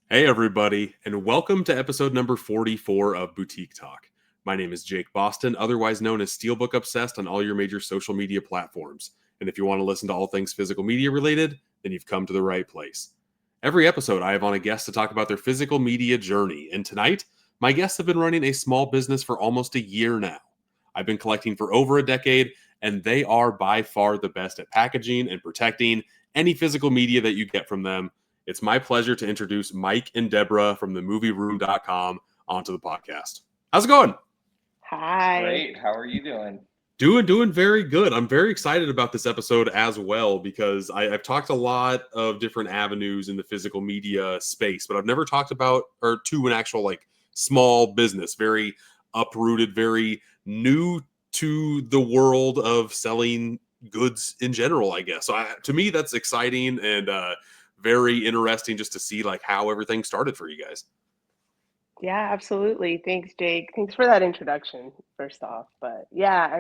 Hey, everybody, and welcome to episode number 44 of Boutique Talk. My name is Jake Boston, otherwise known as Steelbook Obsessed on all your major social media platforms. And if you want to listen to all things physical media related, then you've come to the right place. Every episode, I have on a guest to talk about their physical media journey. And tonight, my guests have been running a small business for almost a year now. I've been collecting for over a decade, and they are by far the best at packaging and protecting any physical media that you get from them. It's my pleasure to introduce Mike and Deborah from themovieroom.com onto the podcast. How's it going? Hi. Great. How are you doing? Doing very good. I'm very excited about this episode as well because I've talked a lot of different avenues in the physical media space, but I've never talked about or to an actual like small business, very uprooted, very new to the world of selling goods in general, I guess. So to me, that's exciting and very interesting just to see like how everything started for you guys. Yeah, absolutely. Thanks, Jake. Thanks for that introduction, first off. But yeah,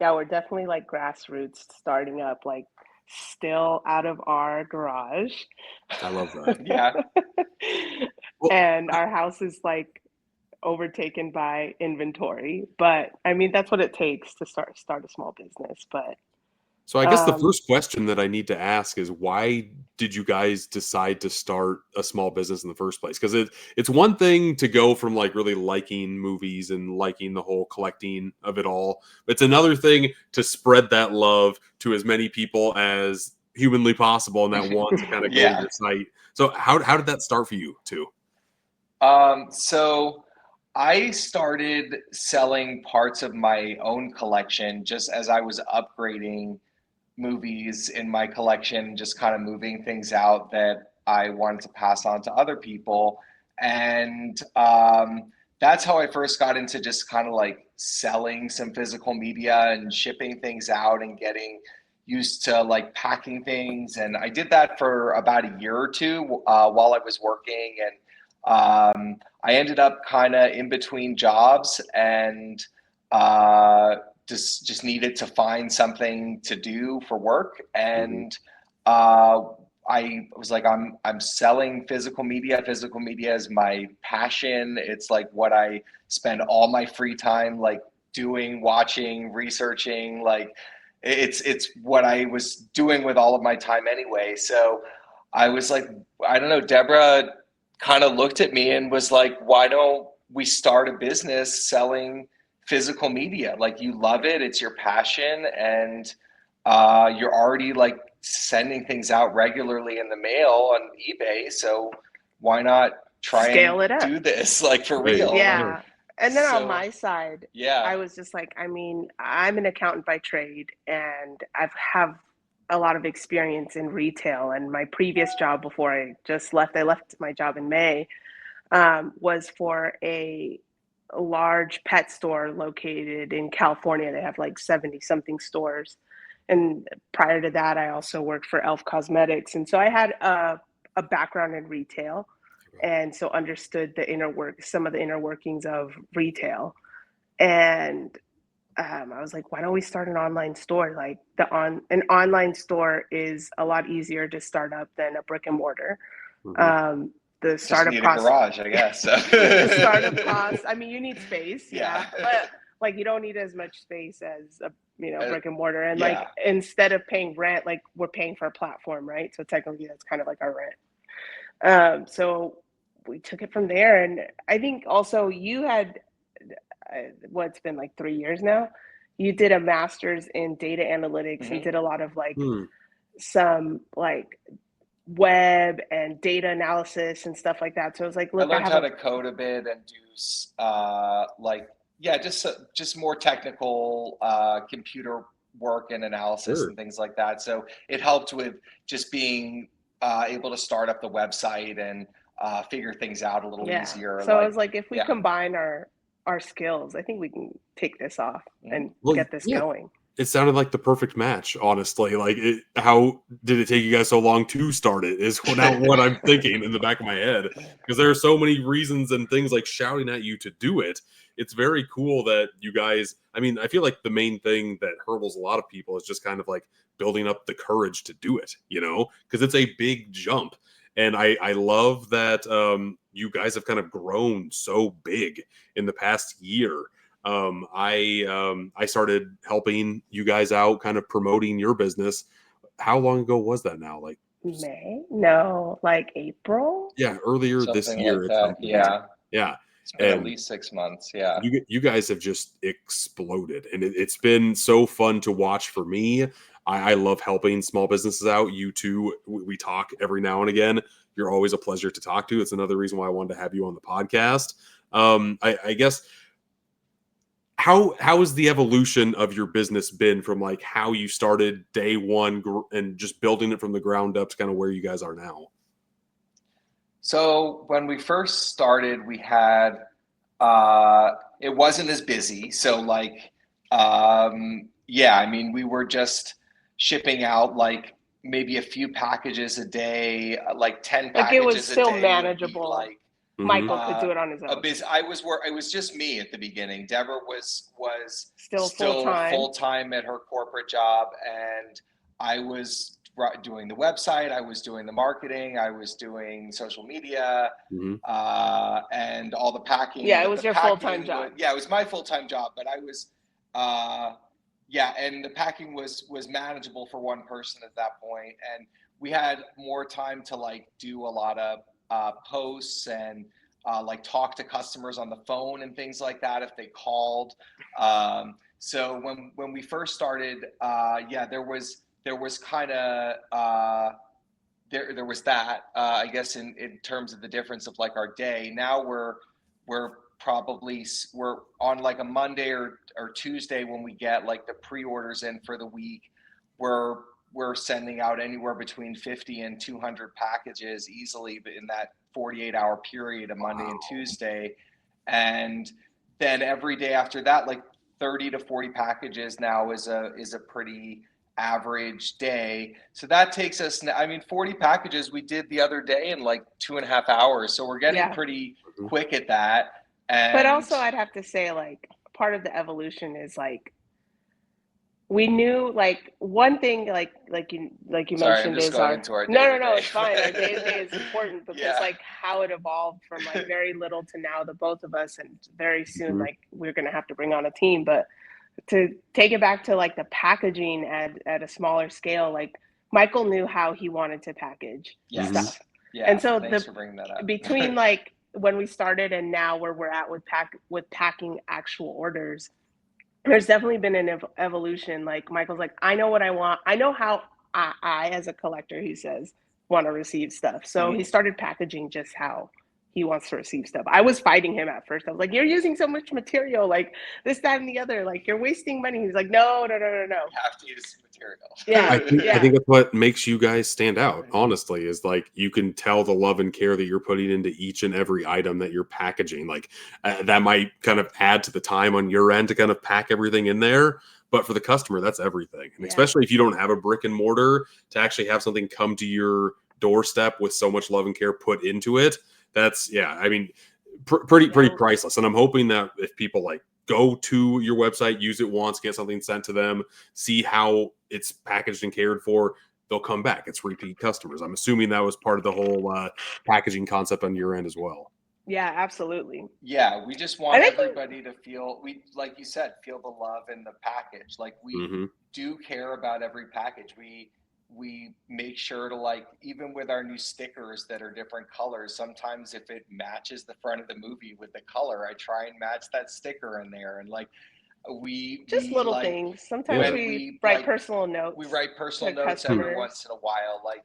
we're definitely like grassroots starting up, like still out of our garage. I love that. Yeah. Well, And our house is like overtaken by inventory. But that's what it takes to start a small business. But so I guess the um, first question that I need to ask is why did you guys decide to start a small business in the first place? Because it's one thing to go from like really liking movies and liking the whole collecting of it all. But it's another thing to spread that love to as many people as humanly possible and that want to kind of go to Yeah. your site. So how did that start for you too? So I started selling parts of my own collection just as I was upgrading movies in my collection, just kind of moving things out that I wanted to pass on to other people. And that's how I first got into just kind of like selling some physical media and shipping things out and getting used to like packing things. And I did that for about a year or two while I was working. And I ended up kind of in between jobs and just needed to find something to do for work. Mhm. And uh, I was like, I'm selling physical media. Physical media is my passion. It's like what I spend all my free time like doing, watching, researching. Like it's what I was doing with all of my time anyway. So I was like, I don't know, Deborah kind of looked at me and was like, why don't we start a business selling physical media? Like you love it, it's your passion, and you're already like sending things out regularly in the mail on eBay. So why not try and scale it up. do this like for Right. real? Yeah. Yeah. And then on So my side, yeah. I was just like, I'm an accountant by trade and I've have a lot of experience in retail. And my previous job before I left my job in May, was for a large pet store located in California. They have like 70 something stores. And prior to that, I also worked for Elf Cosmetics. And so I had a background in retail and so understood some of the inner workings of retail. And I was like, why don't we start an online store? Like an online store is a lot easier to start up than a brick and mortar. Mhm. Um, the Just startup need a costs, garage, I guess. So. the startup costs. I mean, you need space, Yeah. yeah, but like you don't need as much space as a Uh, brick and mortar. And like yeah. instead of paying rent, like we're paying for a platform, right? So technically, that's kind of like our rent. So we took it from there, and I think also you had what's been like 3 years now. You did a master's in data analytics and Hmm. did a lot of like Hmm. some like web and data analysis and stuff like that. So I was like, I look, I learned have how a to code a bit and do like yeah, just more technical computer work and analysis Sure. and things like that. So it helped with just being able to start up the website and figure things out a little yeah. easier. So I Like was like, if we yeah, combine our skills, I think we can take this off mhm. and Well, get this yeah. going. It sounded like the perfect match, honestly. Like, how did it take you guys so long to start it? Is now what I'm thinking in the back of my head because there are so many reasons and things like shouting at you to do it. It's very cool that you guys. I mean, I feel like the main thing that hurdles a lot of people is just kind of like building up the courage to do it. Because it's a big jump. And I love that you guys have kind of grown so big in the past year. I started helping you guys out, kind of promoting your business. How long ago was that now? Like, May? No, like April? yeah, earlier this Something year like at some that. point. Yeah. Yeah. It's been at And least 6 months. Yeah. you guys have just exploded, and it's been so fun to watch for me. I love helping small businesses out. You too, we talk every now and again. You're always a pleasure to talk to. It's another reason why I wanted to have you on the podcast. I guess how has the evolution of your business been from like how you started day one and just building it from the ground up to kind of where you guys are now? So when we first started, we had it wasn't as busy. So like yeah, I mean we were just shipping out like maybe a few packages a day, like 10 Like it was packages a still day would be manageable. like Michael could do it on his a own. busy. It was just me at the beginning. Deborah was Still full still time. full time at her corporate job, and I was doing the website. I was doing the marketing. I was doing social media, Mm-hmm. and all the packing. Yeah, it But was the your full-time packing job. yeah, it was my full time job. But I was, yeah, and the packing was manageable for one person at that point, and we had more time to like do a lot of posts and like talk to customers on the phone and things like that if they called. So when we first started, yeah, there was kind of there was that I guess in terms of the difference of like our day. Now we're probably we're on like a Monday or Tuesday when we get like the pre-orders in for the week. We're we're sending out anywhere between 50 and 200 packages easily in that 48-hour period of Monday and Tuesday. And then every day after that, like 30 to 40 packages now is a pretty average day. So that takes us, I mean, 40 packages we did the other day in like 2.5 hours. So we're getting Yeah. pretty Mhm. quick at that. But And also I'd have to say like part of the evolution is like we knew like one thing like you sorry, I'm mentioned just is going our into our day no to no day. it's fine, our day to day is important because Yeah. like how it evolved from like very little to now the both of us, and very soon Mhm. like we're gonna have to bring on a team. But to take it back to like the packaging at a smaller scale, like Michael knew how he wanted to package Mhm. Yes. stuff. Yeah. And so Thanks the for bringing that up. between like when we started and now where we're at with packing actual orders, there's definitely been an evolution. Like Michael's like, I know what I want. I know how I as a collector, he says, want to receive stuff. So he Mhm. started packaging just how he wants to receive stuff. I was fighting him at first. I was like, you're using so much material, like this, that, and the other. Like you're wasting money. He's like, no, no, no, no, no. You have to use material. Yeah, I yeah, think that's what makes you guys stand out, honestly, is like you can tell the love and care that you're putting into each and every item that you're packaging. Like that might kind of add to the time on your end to kind of pack everything in there. But for the customer, that's everything. And yeah. especially if you don't have a brick and mortar to actually have something come to your doorstep with so much love and care put into it, that's, yeah, I mean, pretty Yeah. priceless. And I'm hoping that if people like go to your website, use it once, get something sent to them, see how it's packaged and cared for, they'll come back. It's repeat customers. I'm assuming that was part of the whole packaging concept on your end as well. Yeah, absolutely. Yeah, we just want And I think everybody to feel, we like you said, feel the love in the package. Like we Mm-hmm. do care about every package. We make sure to like, even with our new stickers that are different colors, sometimes if it matches the front of the movie with the color, I try and match that sticker in there. And like just we little like things. Sometimes Yeah. when we we write like personal we notes write personal to notes every customers. once in a while, like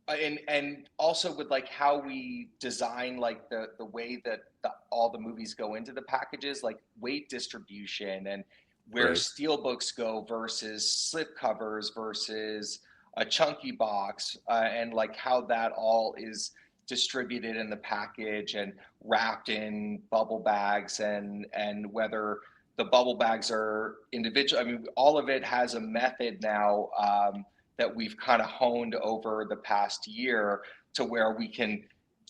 and also with like how we design like the way that all the movies go into the packages, like weight distribution and where Right. steel books go versus slip covers versus a chunky box, and like how that all is distributed in the package and wrapped in bubble bags, and whether the bubble bags are individual. I mean, all of it has a method now, that we've kind of honed over the past year to where we can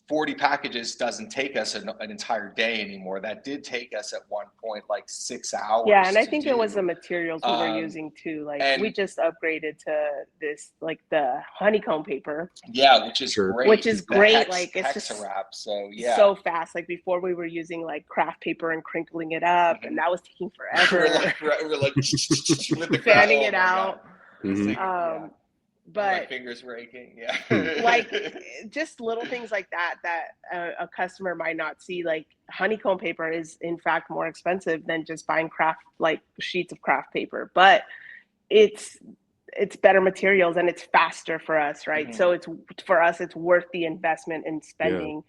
40 packages doesn't take us an entire day anymore. That did take us at one point like 6 hours. Yeah, and I to think it was the materials we were using too. Like we and just upgraded to this, like the honeycomb paper. yeah, which is Sure. great. Which is The great. Like it's just Hexawrap. So yeah, so fast. Like before we were using like craft paper and crinkling it up, and that was taking forever. we're like with the fanning oh it my out. God. It was taking- yeah. my But fingers were aching. Yeah. like just little things like that a customer might not see. Like honeycomb paper is in fact more expensive than just buying craft like sheets of craft paper, but it's better materials and it's faster for us, right? So it's for us, it's worth the investment in spending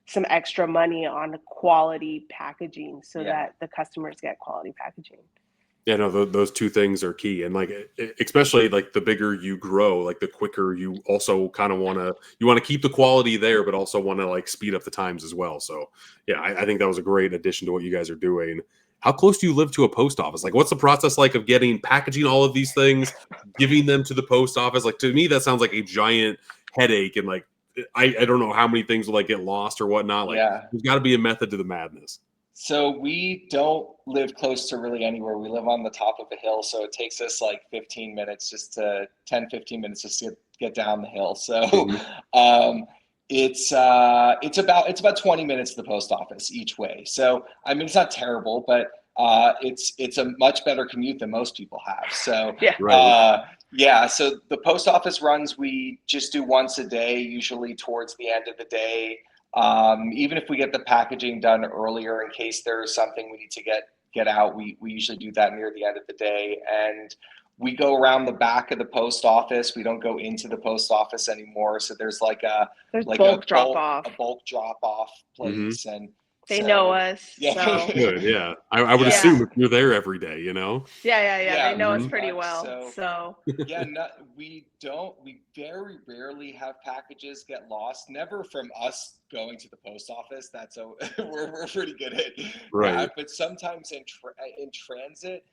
some extra money on quality packaging so that the customers get quality packaging. Yeah, no, those two things are key. And like, especially like the bigger you grow, like the quicker you also kind of want to keep the quality there, but also want to like speed up the times as well. So yeah, I think that was a great addition to what you guys are doing. How close do you live to a post office? Like, what's the process like of getting, packaging all of these things, giving them to the post office? Like, to me, that sounds like a giant headache. And like, I don't know how many things will like get lost or whatnot. Like, there's got to be a method to the madness. So we don't live close to really anywhere. We live on the top of a hill. So it takes us like 15 minutes just to 10, 15 minutes just to get down the hill. So it's about 20 minutes to the post office each way. So, I mean, it's not terrible, but it's a much better commute than most people have. So, so the post office runs, we just do once a day, usually towards the end of the day. Even if we get the packaging done earlier, in case there's something we need to get out, we usually do that near the end of the day. And we go around the back of the post office. We don't go into the post office anymore. So there's like a bulk drop off place, and they know us. Yeah, so. Good. Yeah, I would assume if you're there every day, you know. Yeah. They know us pretty well. So yeah, we very rarely have packages get lost. Never from us going to the post office. That's we're pretty good at that. But sometimes in transit,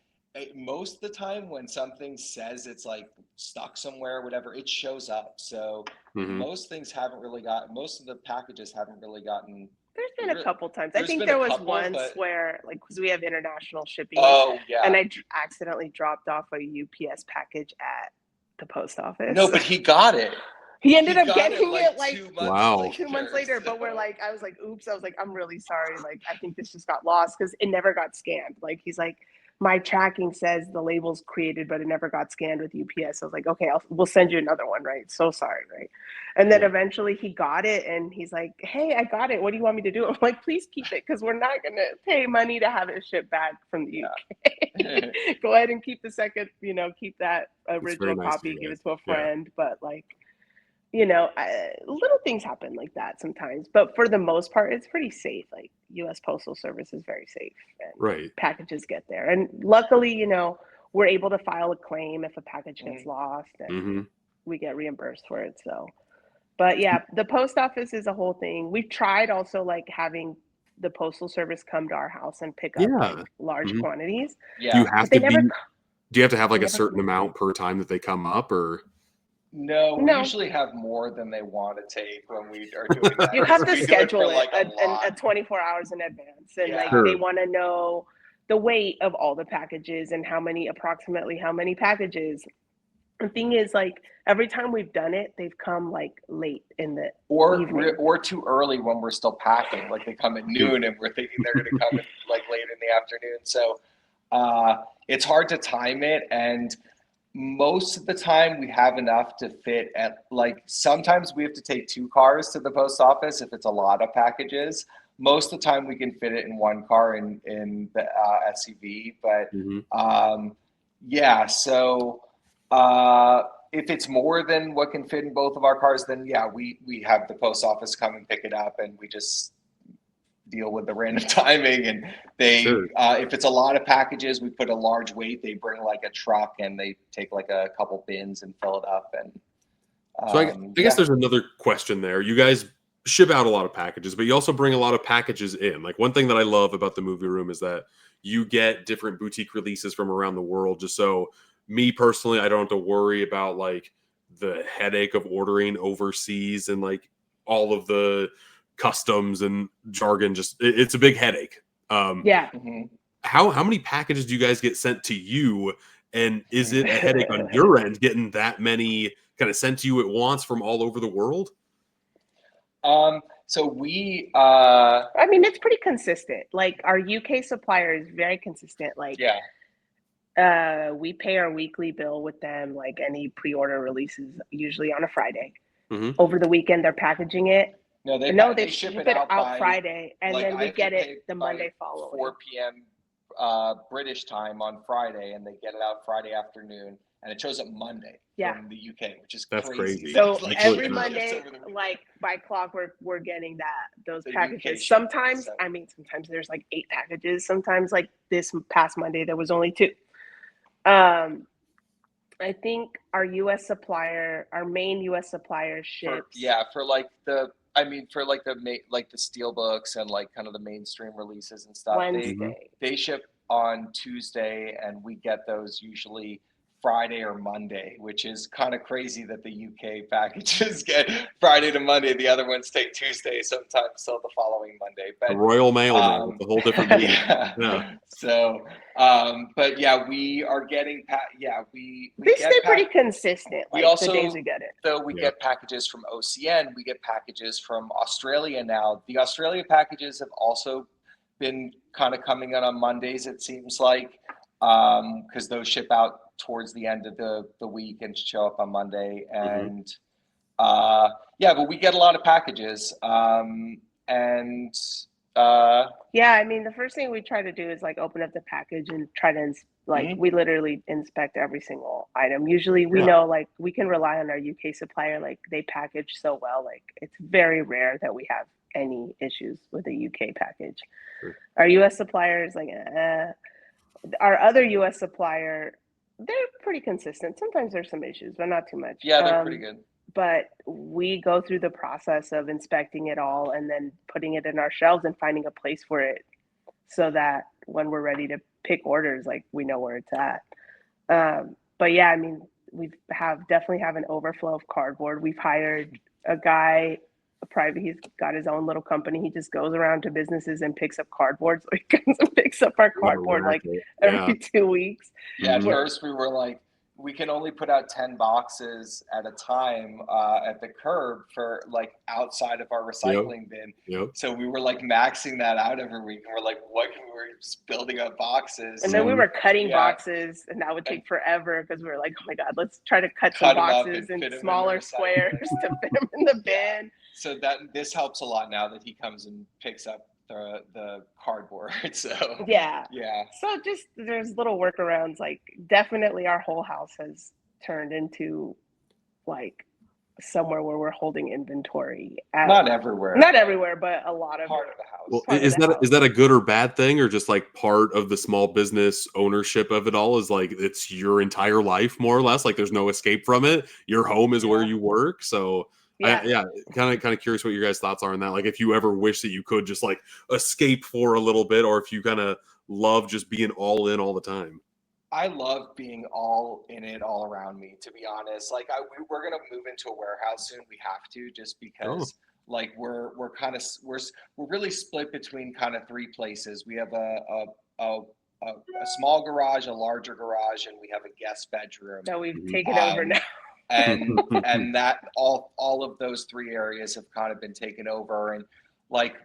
most of the time when something says it's like stuck somewhere, or whatever, it shows up. So most of the packages haven't really gotten. There's been a couple times. I think there was once where, like, because we have international shipping. And I accidentally dropped off a UPS package at the post office. No, but he got it. He ended up getting it like 2 months later. But I was like, oops. I was like, I'm really sorry. Like, I think this just got lost because it never got scanned. Like, he's like, my tracking says the label's created, but it never got scanned with UPS. I was like, okay, we'll send you another one, right? So sorry, right? And then eventually he got it, and he's like, hey, I got it. What do you want me to do? I'm like, please keep it, because we're not going to pay money to have it shipped back from the UK. Go ahead and keep the second, keep that original copy, give it to a friend. But like, little things happen like that sometimes, but for the most part, it's pretty safe. Like U.S. Postal Service is very safe, and packages get there. And luckily, we're able to file a claim if a package gets lost, and we get reimbursed for it. So, but yeah, the post office is a whole thing. We've tried also like having the Postal Service come to our house and pick up like, large quantities. Do you have to have like a certain amount per time that they come up, or? No, we usually have more than they want to take when we are doing that. You have to schedule it 24 hours in advance, and they want to know the weight of all the packages and approximately how many packages. The thing is, like, every time we've done it, they've come like late in the evening. Or too early when we're still packing. Like they come at noon, and we're thinking they're going to come in, like late in the afternoon. So it's hard to time it, and most of the time we have enough to fit at, like, sometimes we have to take 2 cars to the post office if it's a lot of packages. Most of the time we can fit it in 1 car in the SUV, but so if it's more than what can fit in both of our cars, then we have the post office come and pick it up, and we just deal with the random timing. And they if it's a lot of packages, we put a large weight, they bring like a truck and they take like a couple bins and fill it up. And so I guess there's another question there. You guys ship out a lot of packages, but you also bring a lot of packages in. Like, one thing that I love about the movie room is that you get different boutique releases from around the world, just so me personally, I don't have to worry about like the headache of ordering overseas and like all of the customs and jargon. Just it's a big headache. Yeah. How many packages do you guys get sent to you? And is it a headache on your end getting that many kind of sent to you at once from all over the world? So we, I mean, it's pretty consistent. Like our UK supplier is very consistent. Like, we pay our weekly bill with them. Like any pre-order releases usually on a Friday. Over the weekend, they're packaging it. No, they ship it out by Friday, and then we get it the Monday following. 4 p.m. British time on Friday, and they get it out Friday afternoon, and it shows up Monday from the UK, which is crazy. So every Monday, like by clockwork, we're getting those packages. Sometimes there's like 8 packages. Sometimes like this past Monday, there was only 2. I think our U.S. supplier, our main U.S. supplier ships. For the steel books and like kind of the mainstream releases and stuff. Wednesday. They ship on Tuesday, and we get those usually Friday or Monday, which is kind of crazy that the UK packages get Friday to Monday. The other ones take Tuesday, sometimes till the following Monday. But the Royal Mail, man, it's a whole different yeah. So, but yeah, we are getting we stay pretty consistent. We like also, the days we get it. Though we get packages from OCN, we get packages from Australia now. The Australia packages have also been kind of coming in on Mondays, it seems like, because those ship out towards the end of the week and show up on Monday. And but we get a lot of packages. I mean, the first thing we try to do is like open up the package and try to we literally inspect every single item. Usually we know like we can rely on our UK supplier, like they package so well, like it's very rare that we have any issues with a UK package. Our US suppliers, like our other US supplier, they're pretty consistent. Sometimes there's some issues, but not too much. Yeah, they're pretty good. But we go through the process of inspecting it all and then putting it in our shelves and finding a place for it so that when we're ready to pick orders, like we know where it's at. But yeah, I mean, definitely have an overflow of cardboard. We've hired a guy, he's got his own little company. He just goes around to businesses and picks up cardboard. So he comes and picks up our cardboard like every 2 weeks. Yeah, at first we were like, we can only put out 10 boxes at a time at the curb for like outside of our recycling bin. So we were like maxing that out every week. And we're like, we're just building up boxes. And then we were cutting boxes, and that would take forever because we were like, oh my God, let's try to cut some boxes in smaller squares to fit them in the bin. So this helps a lot now that he comes and picks up the cardboard. So so just there's little workarounds. Like definitely our whole house has turned into like somewhere where we're holding inventory. Not everywhere, but a lot of part of the house. Well, is that a good or bad thing, or just like part of the small business ownership of it all? Is like it's your entire life more or less, like there's no escape from it. Your home is where you work. So kind of curious what your guys' thoughts are on that. Like if you ever wish that you could just like escape for a little bit, or if you kind of love just being all in all the time. I love being all in it all around me, to be honest. Like we're going to move into a warehouse soon. We have to, just because like we're really split between kind of 3 places. We have a small garage, a larger garage, and we have a guest bedroom that we've taken over now. and that all of those 3 areas have kind of been taken over, and like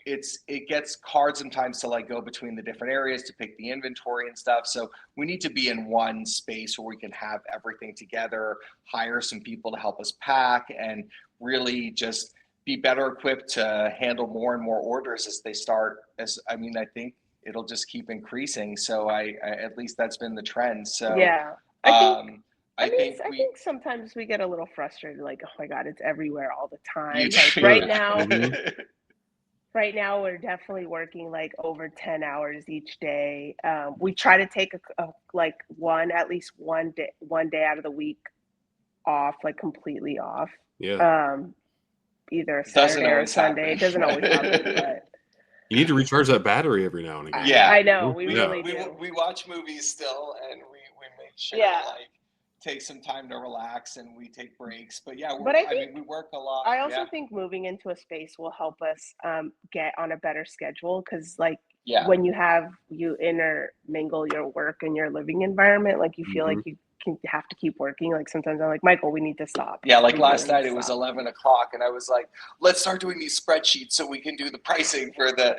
it gets hard sometimes to like go between the different areas to pick the inventory and stuff. So we need to be in one space where we can have everything together, hire some people to help us pack, and really just be better equipped to handle more and more orders as they start. I think it'll just keep increasing. So I at least that's been the trend. So I think sometimes we get a little frustrated, like, oh my God, it's everywhere all the time. Like right now we're definitely working like over 10 hours each day. We try to take at least one day out of the week off, like completely off. Either a Saturday or a Sunday. It doesn't always happen, but you need to recharge that battery every now and again. I know. We really do. We watch movies still, and we make sure take some time to relax and we take breaks. But yeah, But I mean, we work a lot. I also Yeah. think moving into a space will help us get on a better schedule, because like Yeah. when you intermingle your work and your living environment, like you feel like you have to keep working. Like sometimes I'm like, Michael, we need to stop. Yeah, like We last really night need it to was stop. 11 o'clock and I was like, let's start doing these spreadsheets so we can do the pricing for the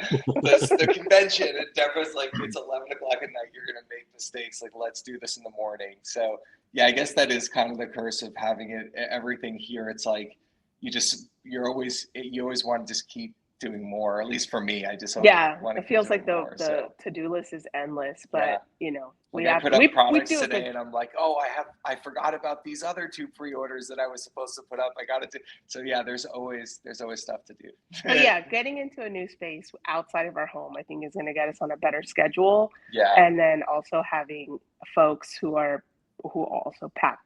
convention. And Deborah's like, it's 11 o'clock at night, you're gonna make mistakes, like let's do this in the morning. So yeah, I guess that is kind of the curse of having everything here. It's like you always want to just keep doing more. At least for me, I just always Yeah, want to it keep feels doing like more. the So to-do list is endless, yeah. but you know, Like I put up we products do a today good. and I'm like, oh, I forgot about these other 2 pre-orders that I was supposed to put up. I got to do. So yeah, there's always stuff to do. But yeah, getting into a new space outside of our home, I think, is going to get us on a better schedule. Yeah. And then also having folks who also pack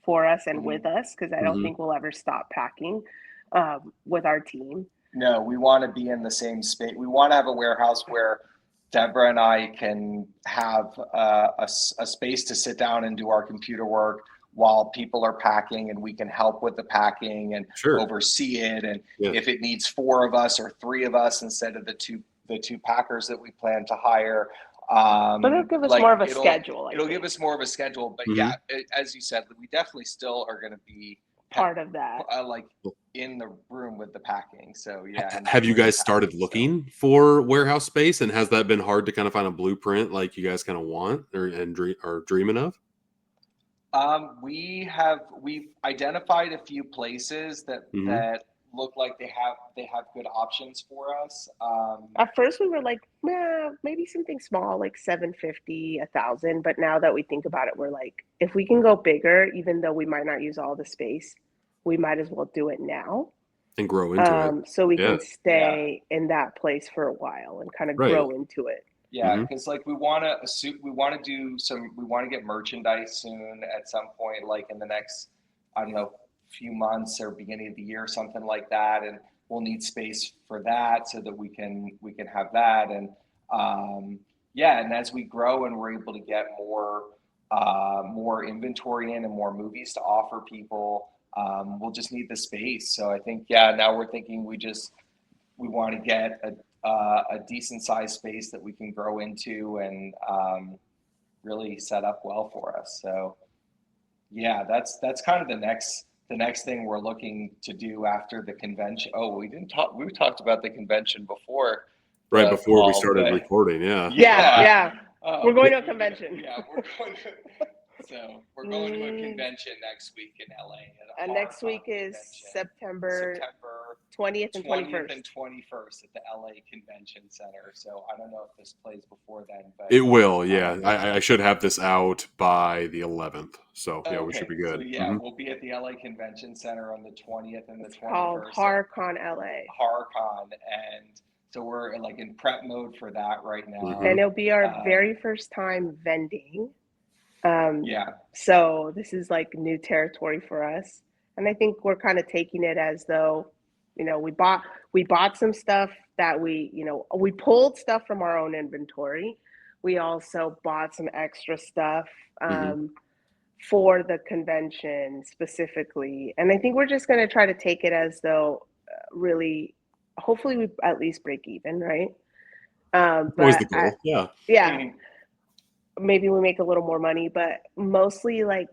for us and with us, because I don't think we'll ever stop packing with our team. No, we want to be in the same space. We want to have a warehouse where Deborah and I can have a space to sit down and do our computer work while people are packing, and we can help with the packing and oversee it. And if it needs 4 of us or 3 of us instead of the two packers that we plan to hire, but it'll give us more of a schedule. It'll give us more of a schedule. But yeah, as you said, we definitely still are going to be part of that, like in the room with the packing. So yeah. Have you guys started looking for warehouse space, and has that been hard to kind of find a blueprint like you guys kind of want or dreaming of? We've identified a few places that look like they have good options for us. At first we were like, maybe something small, like 750, 1,000. But now that we think about it, we're like, if we can go bigger, even though we might not use all the space, we might as well do it now and grow into it, so we can stay in that place for a while and kind of grow into it. Yeah, because like we want to get merchandise soon at some point, like in the next, I don't know, few months or beginning of the year, something like that, and we'll need space for that so that we can have that. And and as we grow and we're able to get more inventory in and more movies to offer people, we'll just need the space. So I think now we're thinking we want to get a decent sized space that we can grow into and really set up well for us. So yeah, that's kind of the next thing we're looking to do after the convention. Oh, we talked about the convention before. Right before we started recording, yeah. We're going to a convention. Yeah, we're going to a convention next week in LA. And next week is September 20th and 21st. And 21st at the LA Convention Center. So I don't know if this plays before then, but it will. Yeah, I should have this out by the 11th. So yeah, we should be good. So we'll be at the LA Convention Center on the 20th and the 21st. Called HorrorCon LA. HorrorCon, and so we're like in prep mode for that right now. And it'll be our very first time vending. So this is like new territory for us, and I think we're kind of taking it as though, we bought some stuff that we pulled stuff from our own inventory. We also bought some extra stuff for the convention specifically, and I think we're just going to try to take it as though really, hopefully we at least break even, right? Always the goal. Yeah. Maybe we make a little more money, but mostly like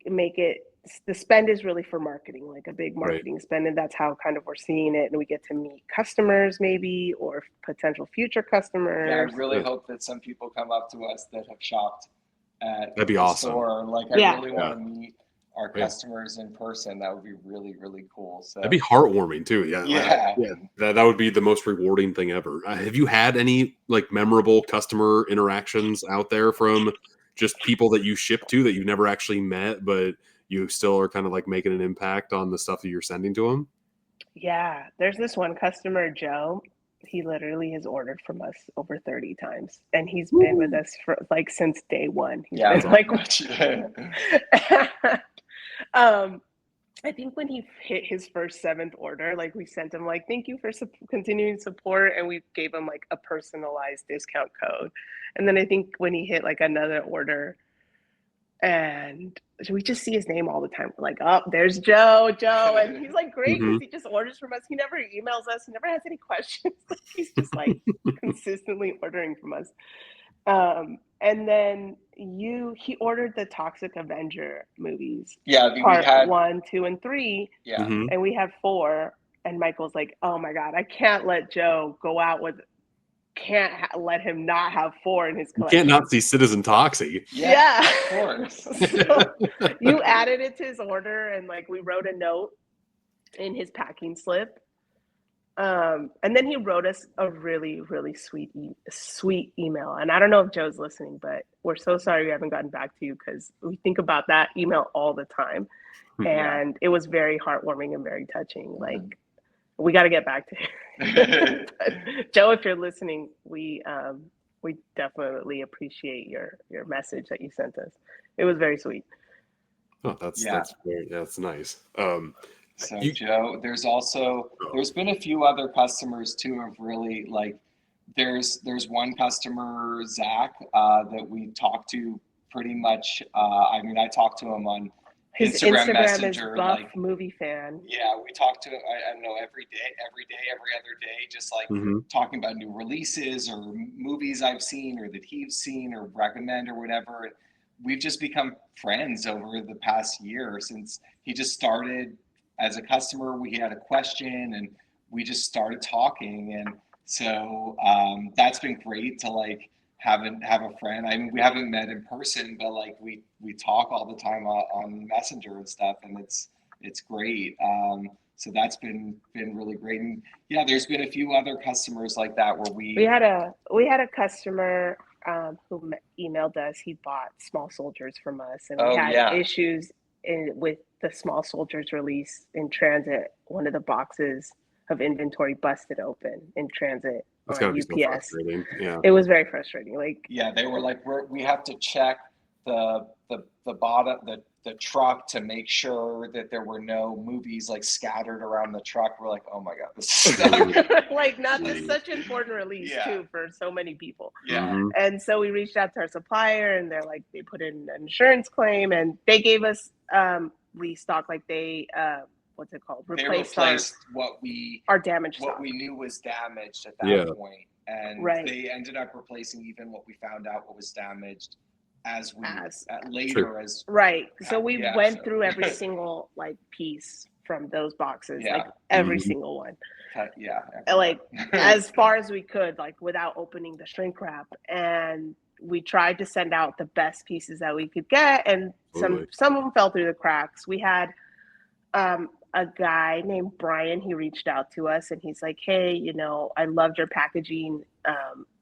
the spend is really for marketing, like a big marketing spend. And that's how kind of we're seeing it. And we get to meet customers maybe, or potential future customers. Yeah, I really hope that some people come up to us that have shopped at That'd be the awesome. store. Like I really want to meet our customers in person. That would be really, really cool. So that'd be heartwarming too. That would be the most rewarding thing ever. Have you had any like memorable customer interactions out there from just people that you ship to that you've never actually met, but you still are kind of like making an impact on the stuff that you're sending to them? Yeah, there's this one customer, Joe. He literally has ordered from us over 30 times, and he's been with us for like since day one. He's been like I think when he hit his first 7th order, like we sent him like, thank you for continuing support, and we gave him like a personalized discount code. And then I think when he hit like another order, And we just see his name all the time. We're like, oh, there's Joe. And he's like great because he just orders from us. He never emails us. He never has any questions. He's just like consistently ordering from us. And then he ordered the Toxic Avenger movies. Yeah, part 1, 2, and 3. Yeah. And we have 4. And Michael's like, oh my God, I can't let Joe go out with. Can't let him not have 4 in his collection. You can't not see Citizen Toxie. Yeah. Of course. So you added it to his order, and like we wrote a note in his packing slip. And then he wrote us a really, really sweet email. And I don't know if Joe's listening, but we're so sorry we haven't gotten back to you because we think about that email all the time. And it was very heartwarming and very touching. Like, we got to get back to him. Joe, if you're listening, we definitely appreciate your message that you sent us. It was very sweet. Oh, that's nice. So Joe, there's been a few other customers too of really like there's one customer, Zach, that we talked to pretty much. I mean, I talked to him on his Instagram Messenger, is buff like movie fan. Yeah, we talk to I don't know every other day, just like talking about new releases or movies I've seen or that he's seen or recommend or whatever. We've just become friends over the past year since he just started as a customer. We had a question and we just started talking, and so that's been great to like have a friend. I mean, we haven't met in person, but like we talk all the time on Messenger and stuff, and it's great. So that's been really great. And yeah, there's been a few other customers like that where we had a customer who emailed us. He bought Small Soldiers from us, and we had issues with the Small Soldiers release in transit. One of the boxes of inventory busted open in transit. That's gotta be so frustrating. Yeah, it was very frustrating. Like, yeah, they were like, we have to check the bottom, the truck to make sure that there were no movies like scattered around the truck. We're like, oh my God, this is like not this such an important release too for so many people. Yeah. And so we reached out to our supplier, and they're like, they put in an insurance claim, and they gave us restock. Like they what's it called? They replaced our damaged what stock. We knew was damaged at that point. And right. They ended up replacing even what we found out what was damaged later. Right. So we went through every single like piece from those boxes, like every single one. Like as far as we could, like without opening the shrink wrap. And we tried to send out the best pieces that we could get, and some of them fell through the cracks. We had a guy named Brian. He reached out to us, and he's like, hey, you know, I loved your packaging,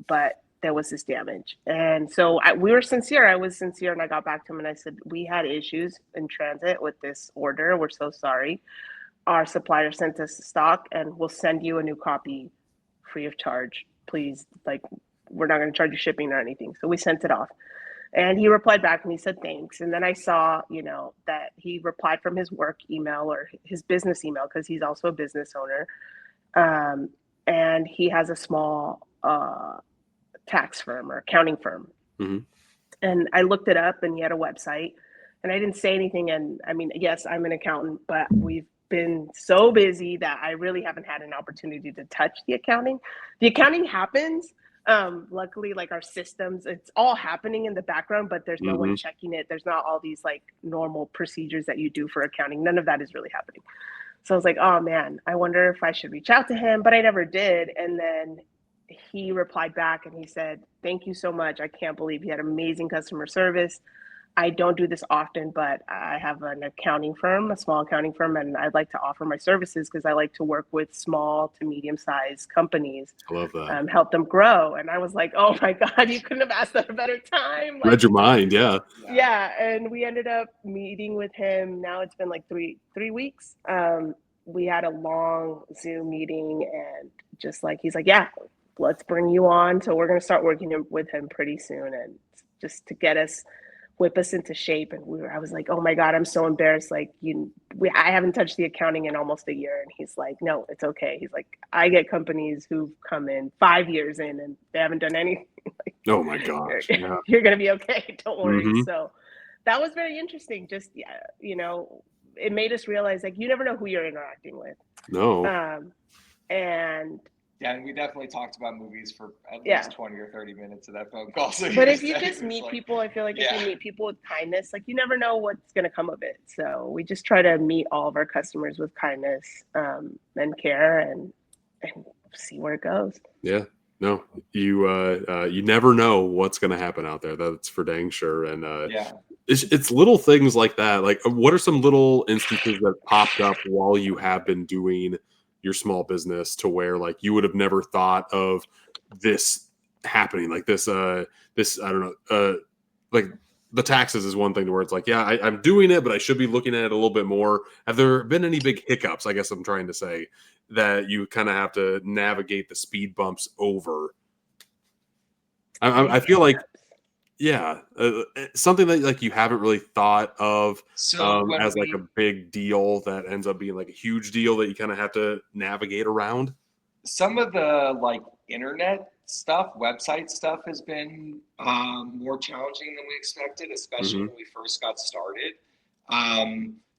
but there was this damage. And so we were sincere. I was sincere, and I got back to him and I said, we had issues in transit with this order. We're so sorry. Our supplier sent us stock, and we'll send you a new copy free of charge. Please, like, we're not going to charge you shipping or anything. So we sent it off. And he replied back and he said, thanks. And then I saw, you know, that he replied from his work email or his business email, because he's also a business owner. And he has a small tax firm or accounting firm. And I looked it up, and he had a website, and I didn't say anything. And I mean, yes, I'm an accountant, but we've been so busy that I really haven't had an opportunity to touch the accounting. The accounting happens. Luckily, like our systems, it's all happening in the background, but there's no one checking it. There's not all these like normal procedures that you do for accounting. None of that is really happening. So I was like, oh man, I wonder if I should reach out to him, but I never did. And then he replied back and he said, thank you so much. I can't believe he had amazing customer service. I don't do this often, but I have an accounting firm, a small accounting firm, and I'd like to offer my services because I like to work with small to medium-sized companies. I love that. Help them grow. And I was like, oh my God, you couldn't have asked at a better time. Read your mind, yeah. Yeah, and we ended up meeting with him. Now it's been like three weeks. We had a long Zoom meeting, and just like, he's like, yeah, let's bring you on. So we're going to start working with him pretty soon, and just to whip us into shape. And I was like, oh my God, I'm so embarrassed. Like I haven't touched the accounting in almost a year. And he's like, no, it's okay. He's like, I get companies who've come in 5 years in and they haven't done anything. Like, oh my gosh. You're going to be okay. Don't worry. So that was very interesting. Just, yeah, it made us realize, like, you never know who you're interacting with. No. And yeah, and we definitely talked about movies for at Yeah. least 20 or 30 minutes of that phone call. So But if you said just it was meet like, people, I feel like if yeah. you meet people with kindness, like, you never know what's going to come of it. So we just try to meet all of our customers with kindness, and care, and see where it goes. Yeah. No, you never know what's going to happen out there. That's for dang sure. And Yeah. it's little things like that. Like, what are some little instances that popped up while you have been doing your small business to where, like, you would have never thought of this happening? Like this, I don't know, like the taxes is one thing to where it's like, yeah, I'm doing it, but I should be looking at it a little bit more. Have there been any big hiccups, I guess I'm trying to say, that you kind of have to navigate the speed bumps over? I feel like, yeah, something that, like, you haven't really thought of So as like a big deal that ends up being like a huge deal that you kind of have to navigate around. some of the like internet stuff, website stuff has been more challenging than we expected, especially when we first got started.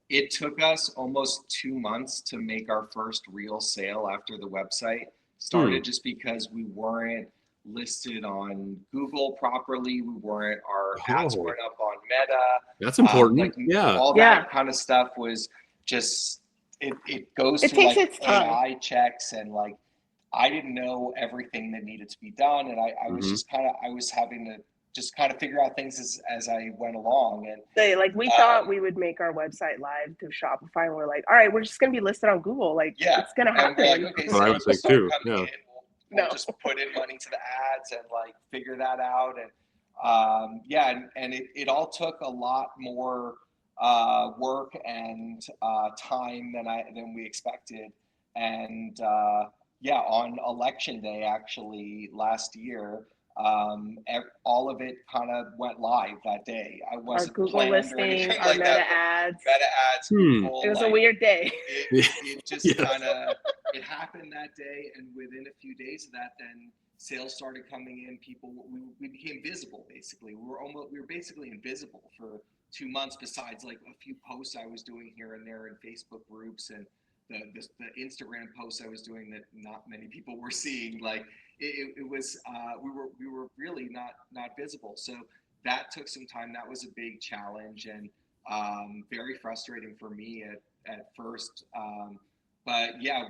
It took us almost 2 months to make our first real sale after the website started, just because we weren't listed on Google properly. Our ads Oh, weren't up on Meta. that's important. Like Yeah. all Yeah. that kind of stuff was just, it goes It through takes like its time. AI checks, and like I didn't know everything that needed to be done, and I was just I was having to just kind of figure out things as I went along. And we thought we would make our website live through Shopify, and we're like, all right, we're just going to be listed on Google. Like, yeah, it's going to and happen. we're like, okay, What I would sales think start too. coming Yeah. in. We'll No. just put in money to the ads and like figure that out. And and it all took a lot more work and time than we expected. And on election day, actually last year, all of it kind of went live that day. I Our wasn't Google planned or listing, anything our like Meta that. ads. Meta ads, Google. It was a weird day. It just Yeah. kind of, it happened that day, and within a few days of that, then sales started coming in. People, we became visible. Basically, we were basically invisible for 2 months. Besides, like a few posts I was doing here and there in Facebook groups, and the Instagram posts I was doing that not many people were seeing. Like it was, we were really not visible. So that took some time. That was a big challenge, and very frustrating for me at first. But yeah,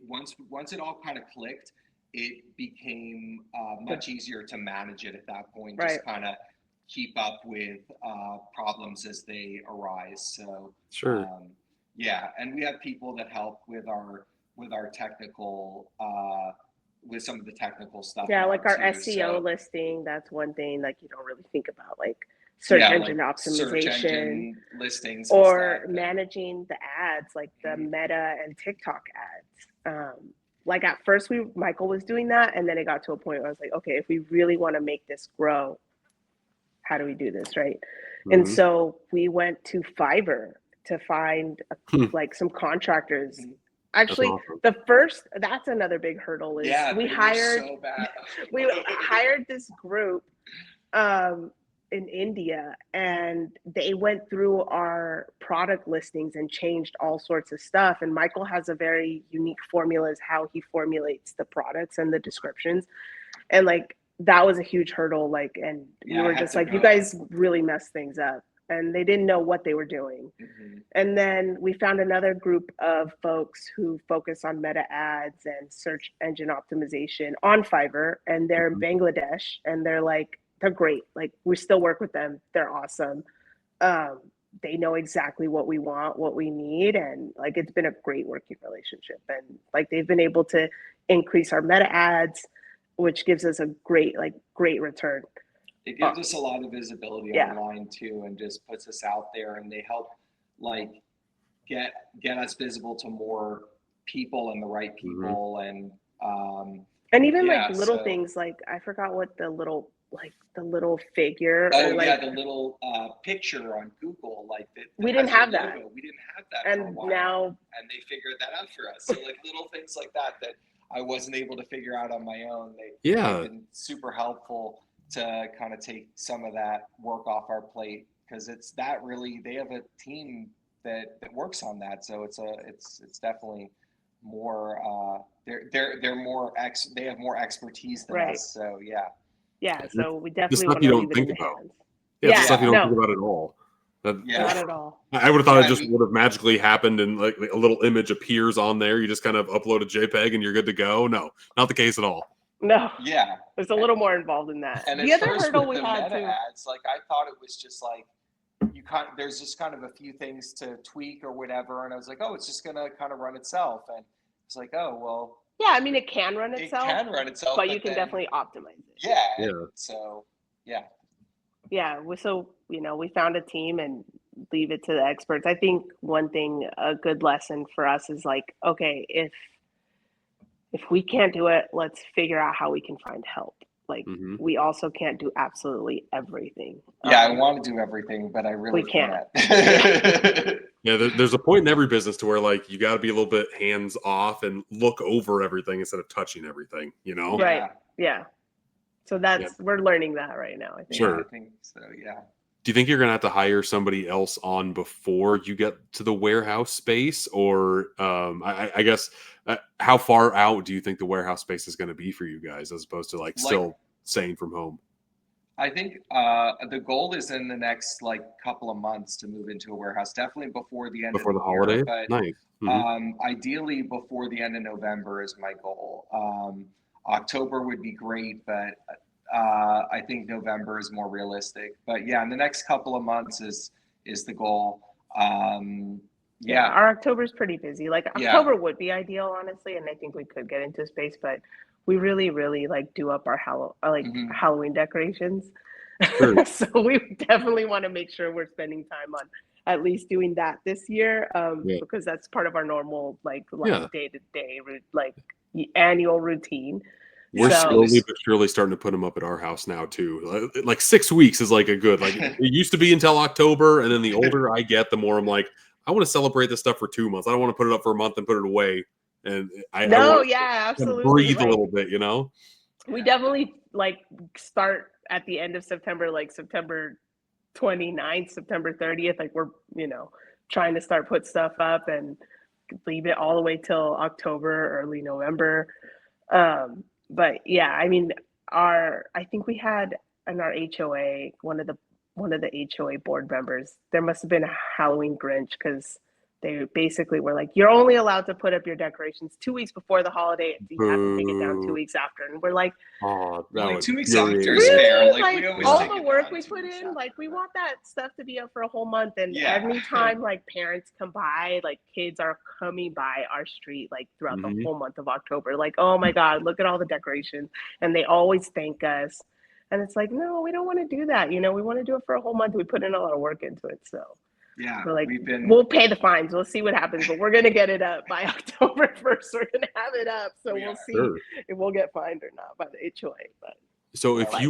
once it all kind of clicked, it became much easier to manage it at that point. Right. Just kind of keep up with problems as they arise. So Sure. yeah, and we have people that help with our technical with some of the technical stuff. Yeah, like our too, SEO so. listing, that's one thing like you don't really think about, like search engine like optimization, search engine listings, or and managing the ads, like the Meta and TikTok ads. Like at first Michael was doing that, and then it got to a point where I was like, okay, if we really want to make this grow, how do we do this, right? And so we went to Fiverr to find like some contractors. Actually, awesome. That's another big hurdle is we hired this group in India, and they went through our product listings and changed all sorts of stuff. And Michael has a very unique formula as how he formulates the products and the descriptions. And like, that was a huge hurdle. Like, and we were just like, you guys really messed things up. And they didn't know what they were doing. And then we found another group of folks who focus on meta ads and search engine optimization on Fiverr, and they're in Bangladesh, and they're great. Like, we still work with them. They're awesome. They know exactly what we want, what we need. And like, it's been a great working relationship. And like, they've been able to increase our meta ads, which gives us a great return. It gives us a lot of visibility online too, and just puts us out there, and they help like get us visible to more people and the right people. And even like little things, like I forgot what the little figure, the little picture on Google, like that. We didn't have that. We didn't have that and for a while. Now, and they figured that out for us. So like little things like that I wasn't able to figure out on my own. They've been super helpful to kind of take some of that work off our plate because it's that really, they have a team that works on that. So it's definitely more, they're more they have more expertise than Right. us. So yeah. Yeah. It's So we the definitely stuff want you to don't leave it in think the about. hands. Yeah, it's the Yeah. stuff you don't think No, about at all. not Yeah. at all. I would have thought Yeah, it just would have magically happened and like a little image appears on there. You just kind of upload a JPEG and you're good to go. No, not the case at all. No, yeah. there's a little more involved in that. And at The other first hurdle with we the had meta too. ads, like I thought it was just like there's just kind of a few things to tweak or whatever, and I was like, oh, it's just gonna kind of run itself, and it's like, oh well, Yeah, I mean, it can run it itself, can run itself, but you but can then definitely optimize it. yeah, Yeah. and so yeah, Yeah, so we found a team and leave it to the experts. I think one thing, a good lesson for us is like, okay, if we can't do it, let's figure out how we can find help. Like Hmm. we also can't do absolutely everything. yeah, I want to do everything, but I really We can't. can't. Yeah, there's a point in every business to where like you got to be a little bit hands off and look over everything instead of touching everything. You know? Yeah. Right. Yeah. So Yeah, we're learning that right now, I think. Yeah, I sure. think so. Yeah. Do you think you're gonna have to hire somebody else on before you get to the warehouse space, or I guess how far out do you think the warehouse space is going to be for you guys, as opposed to like Like still staying from home I think the goal is in the next like couple of months to move into a warehouse, definitely before the end of before the the year, holiday? but Nice. Hmm. ideally before the end of November is my goal. October would be great, but I think November is more realistic. But yeah, in the next couple of months is the goal. Um, Yeah, yeah, our October's pretty busy. Like yeah, October would be ideal, honestly, and I think we could get into space, but we really, really like do up our hmm Halloween decorations. Sure. So we definitely want to make sure we're spending time on at least doing that this year, Yeah. because that's part of our normal Yeah. day to day annual routine. We're yeah. So Really, slowly but surely starting to put them up at our house now too. Like 6 weeks is like a good. Like it used to be until October, and then the older I get, the more I'm like, I want to celebrate this stuff for 2 months. I don't want to put it up for a month and put it away. And I no, want yeah, to kind of absolutely. breathe a little bit, you know. We yeah, definitely start at the end of September, like September 29th, September 30th. Like we're, trying to start put stuff up and leave it all the way till October, early November. But yeah, I mean, I think we had in our HOA, one of the HOA board members, there must have been a Halloween Grinch because they basically were like, you're only allowed to put up your decorations 2 weeks before the holiday. So you have to take it down 2 weeks after. And we're like, Oh, that like would 2 weeks after infuriate is me. fair. really? Like we always Yeah. All take the it work down we two put weeks in, after, we but want that stuff to be up for a whole month. And yeah, every time parents come by, kids are coming by our street throughout the Hmm. whole month of October, oh my God, look at all the decorations. And they always thank us. And it's like, no, we don't want to do that. We want to do it for a whole month. We put in a lot of work into it. So yeah. we're like, We've been we'll pay the fines. We'll see what happens, but we're going to get it up by October 1st. We're going to have it up. So we we'll are. see Sure. if we'll get fined or not by the HOA. But So we're excited.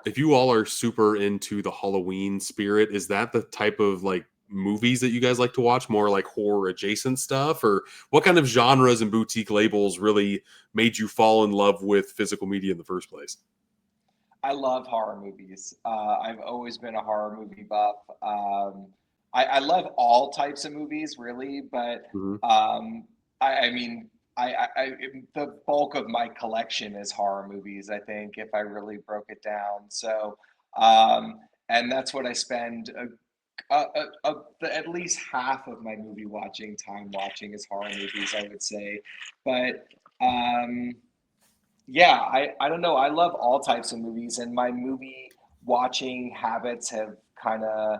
if you all are super into the Halloween spirit, is that the type of like movies that you guys like to watch? More like horror adjacent stuff, or what kind of genres and boutique labels really made you fall in love with physical media in the first place? I love horror movies. I've always been a horror movie buff. I love all types of movies, really, but Hmm. I mean, the bulk of my collection is horror movies, I think, if I really broke it down. So, and that's what I spend at least half of my movie watching time watching is horror movies, I would say. But um, yeah, I don't know. I love all types of movies, and my movie watching habits have kind of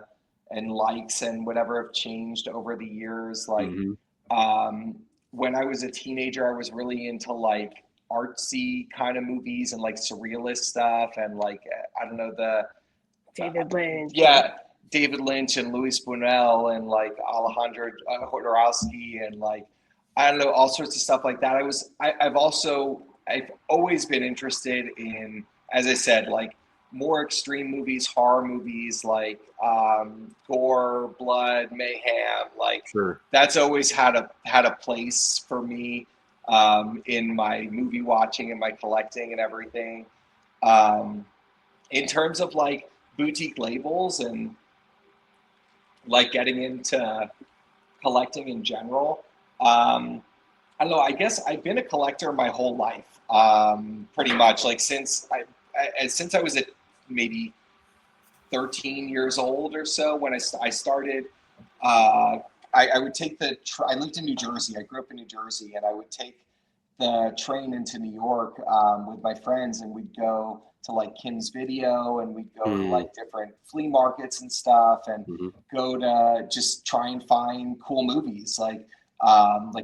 and likes and whatever have changed over the years. Like Hmm. um, when I was a teenager, I was really into like artsy kind of movies and like surrealist stuff, and like I don't know uh, David Lynch. yeah, David Lynch and Louis Buñuel and like Alejandro Jodorowsky and like I don't know all sorts of stuff like that. I've always been interested in, as I said, like more extreme movies, horror movies, like gore, blood, mayhem. Like Sure. that's always had a place for me in my movie watching and my collecting and everything. Um, in terms of like boutique labels and like getting into collecting in general. I don't know. I guess I've been a collector my whole life, pretty much. Like since I was at maybe 13 years old or so when I started. Uh, I would take I lived in New Jersey. I grew up in New Jersey, and I would take the train into New York with my friends, and we'd go to like Kim's Video, and we'd go to Mm, like different flea markets and stuff, and mhm. go to just try and find cool movies. Like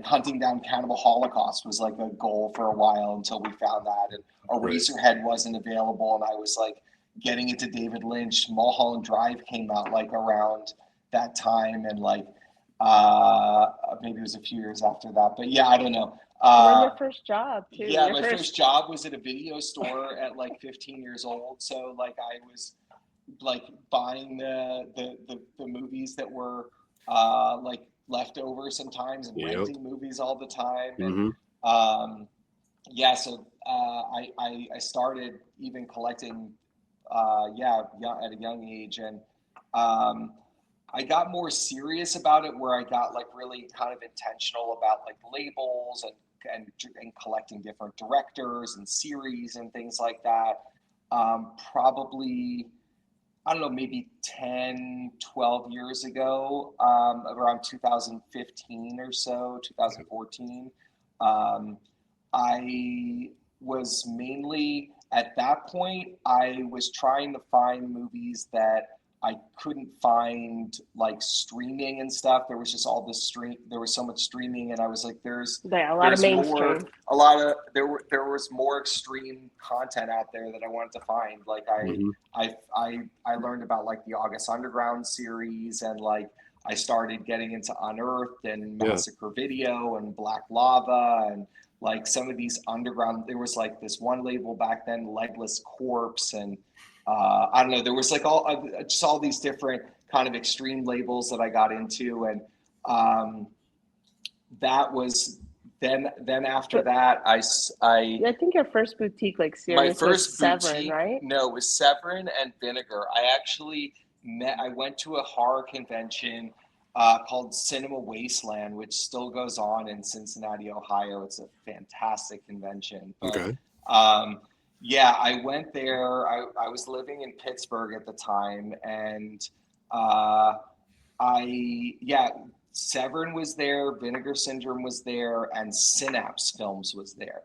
hunting down Cannibal Holocaust was like a goal for a while until we found that, and Right. Eraserhead wasn't available, and I was like getting into David Lynch. Mulholland Drive came out like around that time, and like maybe it was a few years after that, but yeah, I don't know. And then your first job too. Yeah, Your my first first job was at a video store at like 15 years old. So like I was like buying the movies that were like leftover sometimes, and Yep. renting movies all the time. And Hmm. yeah, so I started even collecting yeah, at a young age, and um, I got more serious about it where I got like really kind of intentional about like labels and collecting different directors and series and things like that. Probably, I don't know, maybe 10, 12 years ago, around 2015 or so, 2014. Um, I was mainly at that point, I was trying to find movies that I couldn't find like streaming and stuff. There was just all this there was so much streaming, and I was like, Yeah, a lot of there's more, mainstream. there was more extreme content out there that I wanted to find. Like Hmm. I learned about like the August Underground series, and like I started getting into Unearthed and Yeah. Massacre Video and Black Lava, and like some of these underground. There was like this one label back then, Legless Corpse, and I don't know. There was like just all these different kind of extreme labels that I got into, and um, that was then after So that I think your first boutique like my series was first Severin, boutique, right? no, was Severin and Vinegar. I went to a horror convention called Cinema Wasteland, which still goes on in Cincinnati, Ohio. It's a fantastic convention. But Okay. um, yeah, I went there. I was living in Pittsburgh at the time, and uh, yeah, Severin was there, Vinegar Syndrome was there, and Synapse Films was there.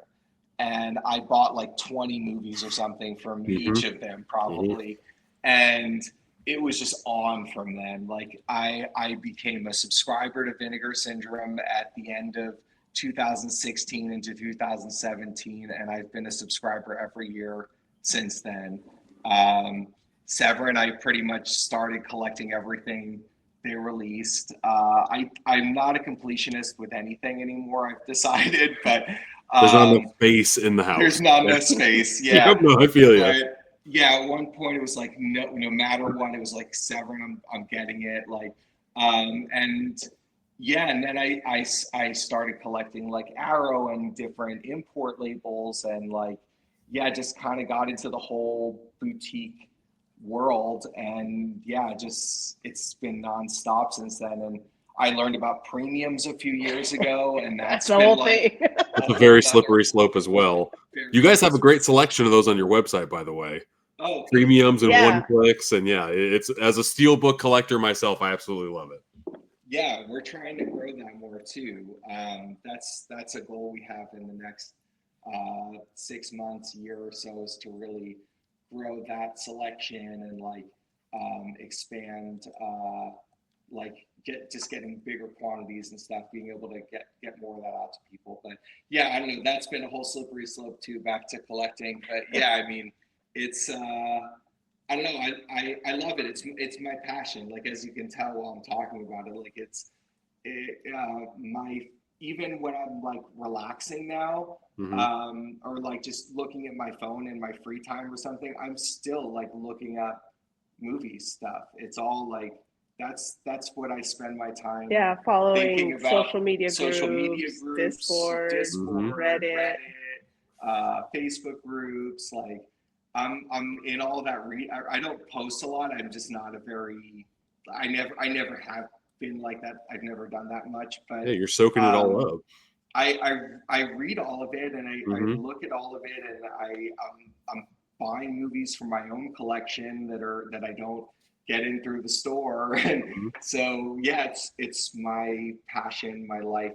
And I bought like 20 movies or something from Hmm. each of them, Hmm. probably. And it was just on from then. Like I became a subscriber to Vinegar Syndrome at the end of 2016 into 2017, and I've been a subscriber every year since then. Um, Severin, I pretty much started collecting everything they released. I'm not a completionist with anything anymore. I've decided, but There's not enough um, space in the there's house. not Yeah. enough space. Yep. Yeah, No, I feel you. but yeah, at one point it was like no matter what, it was like Severin. I'm getting it. Like and yeah, and then I started collecting like Arrow and different import labels, and like yeah, just kind of got into the whole boutique world, and yeah, just it's been nonstop since then. And I learned about premiums a few years ago, and That's that's the been whole like thing. a It's a whole very nother slippery slope as well. very You guys have a slippery. great selection of those on your website, by the way. Oh, thank you. Premiums and one Yeah. clicks, and yeah, it's as a steelbook collector myself, I absolutely love it. Yeah, we're trying to grow that more too. That's a goal we have in the next 6 months, year or so, is to really grow that selection and like expand, like getting bigger quantities and stuff, being able to get more of that out to people. But yeah, I don't know. That's been a whole slippery slope too, back to collecting. But yeah, I mean, it's I don't know. I love it. It's my passion. Like as you can tell while I'm talking about it, like my even when I'm like relaxing now, Hmm. or like just looking at my phone in my free time or something, I'm still like looking up movie stuff. It's all like that's what I spend my time Yeah, thinking following about. social media Social media groups, groups, Discord, Hmm. Discord, Reddit. Reddit, Facebook groups. Like I'm in all that. I don't post a lot. I'm just not a very I never have been like that. I've never done that much, but Yeah, you're soaking it all up. I read all of it, and I Mm-hmm. look at all of it, and I'm buying movies from my own collection that I don't get in through the store, and Mm-hmm. so yeah, it's my passion, my life.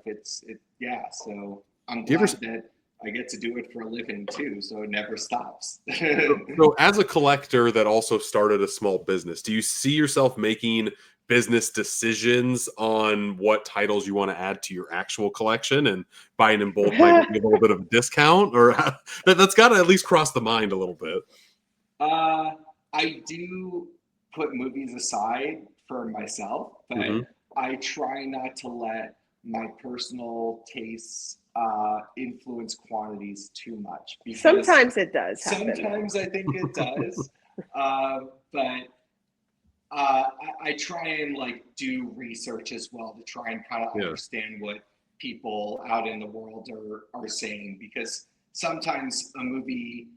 Yeah. So I'm Do you ever glad that I get to do it for a living too, so it never stops. so as a collector that also started a small business, do you see yourself making business decisions on what titles you want to add to your actual collection, and buying in bulk might be a little bit of a discount, or that's got to at least cross the mind a little bit? Uh, I do put movies aside for myself, Mm-hmm. but I try not to let my personal tastes influence quantities too much because Sometimes it does happen. sometimes I think it does, but I try and like do research as well to try and kind of Yeah. understand what people out in the world are saying because sometimes a movie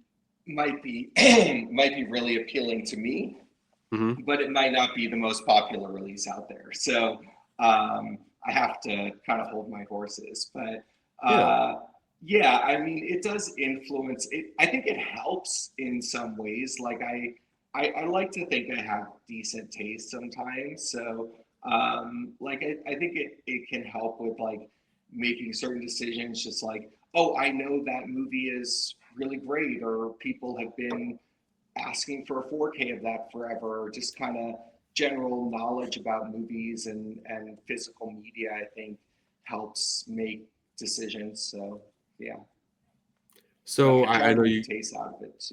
might be might be really appealing to me, Mm-hmm. but it might not be the most popular release out there. So I have to kind of hold my horses. But Yeah. yeah, I mean, it does influence it. I think it helps in some ways. Like I like to think I have decent taste sometimes. So like I think it can help with like making certain decisions. Just like, oh, I know that movie is really great, or people have been asking for a 4K of that forever, or just kind of general knowledge about movies and physical media, I think helps make decisions. So yeah, but So I try I to know leave you. taste out of it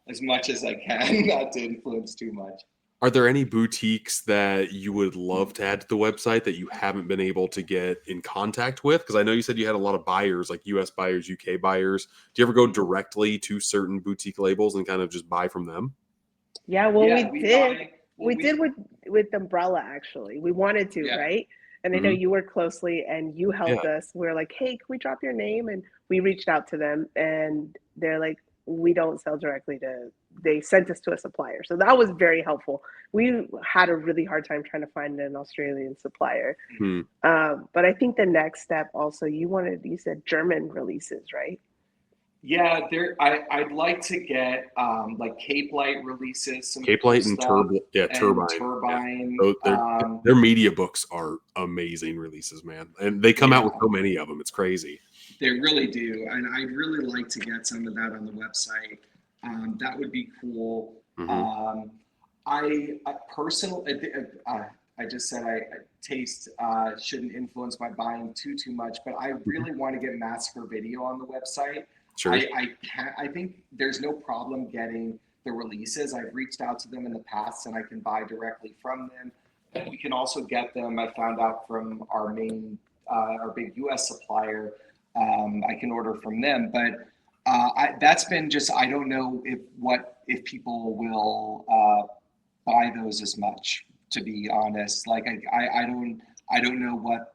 as much as I can, not to influence too much. Are there any boutiques that you would love to add to the website that you haven't been able to get in contact with? Because I know you said you had a lot of buyers, like US buyers, UK buyers. Do you ever go directly to certain boutique labels and kind of just buy from them? Yeah, well, Yeah, we we did. buy. Well, We did with Umbrella actually. We wanted to, yeah, right? And I know Hmm. you worked closely and you Yeah, helped us. We were like, "Hey, can we drop your name?" And we reached out to them and they're like, "We don't sell directly to." They sent us to a supplier. So that was very helpful. We had a really hard time trying to find an Australian supplier. hmm. But I think the next step also, you said German releases, right? yeah. I'd like to get like Cape Light releases, some Cape cool Light and stuff, and Turbine. Yeah, Turbine. their media books are amazing releases, man, and they come out with Yeah, so many of them. It's crazy. they really do, and I'd really like to get some of that on the website. That would be cool. Hmm. Um, I personally, I just said I taste shouldn't influence my buying too much, but I Hmm. really want to get Massacre Video on the website. Sure. I think there's no problem getting the releases. I've reached out to them in the past, and I can buy directly from them. We can also get them. I found out from our big U.S. supplier. I can order from them, but that's been just I don't know if people will buy those as much. To be honest, like I don't know what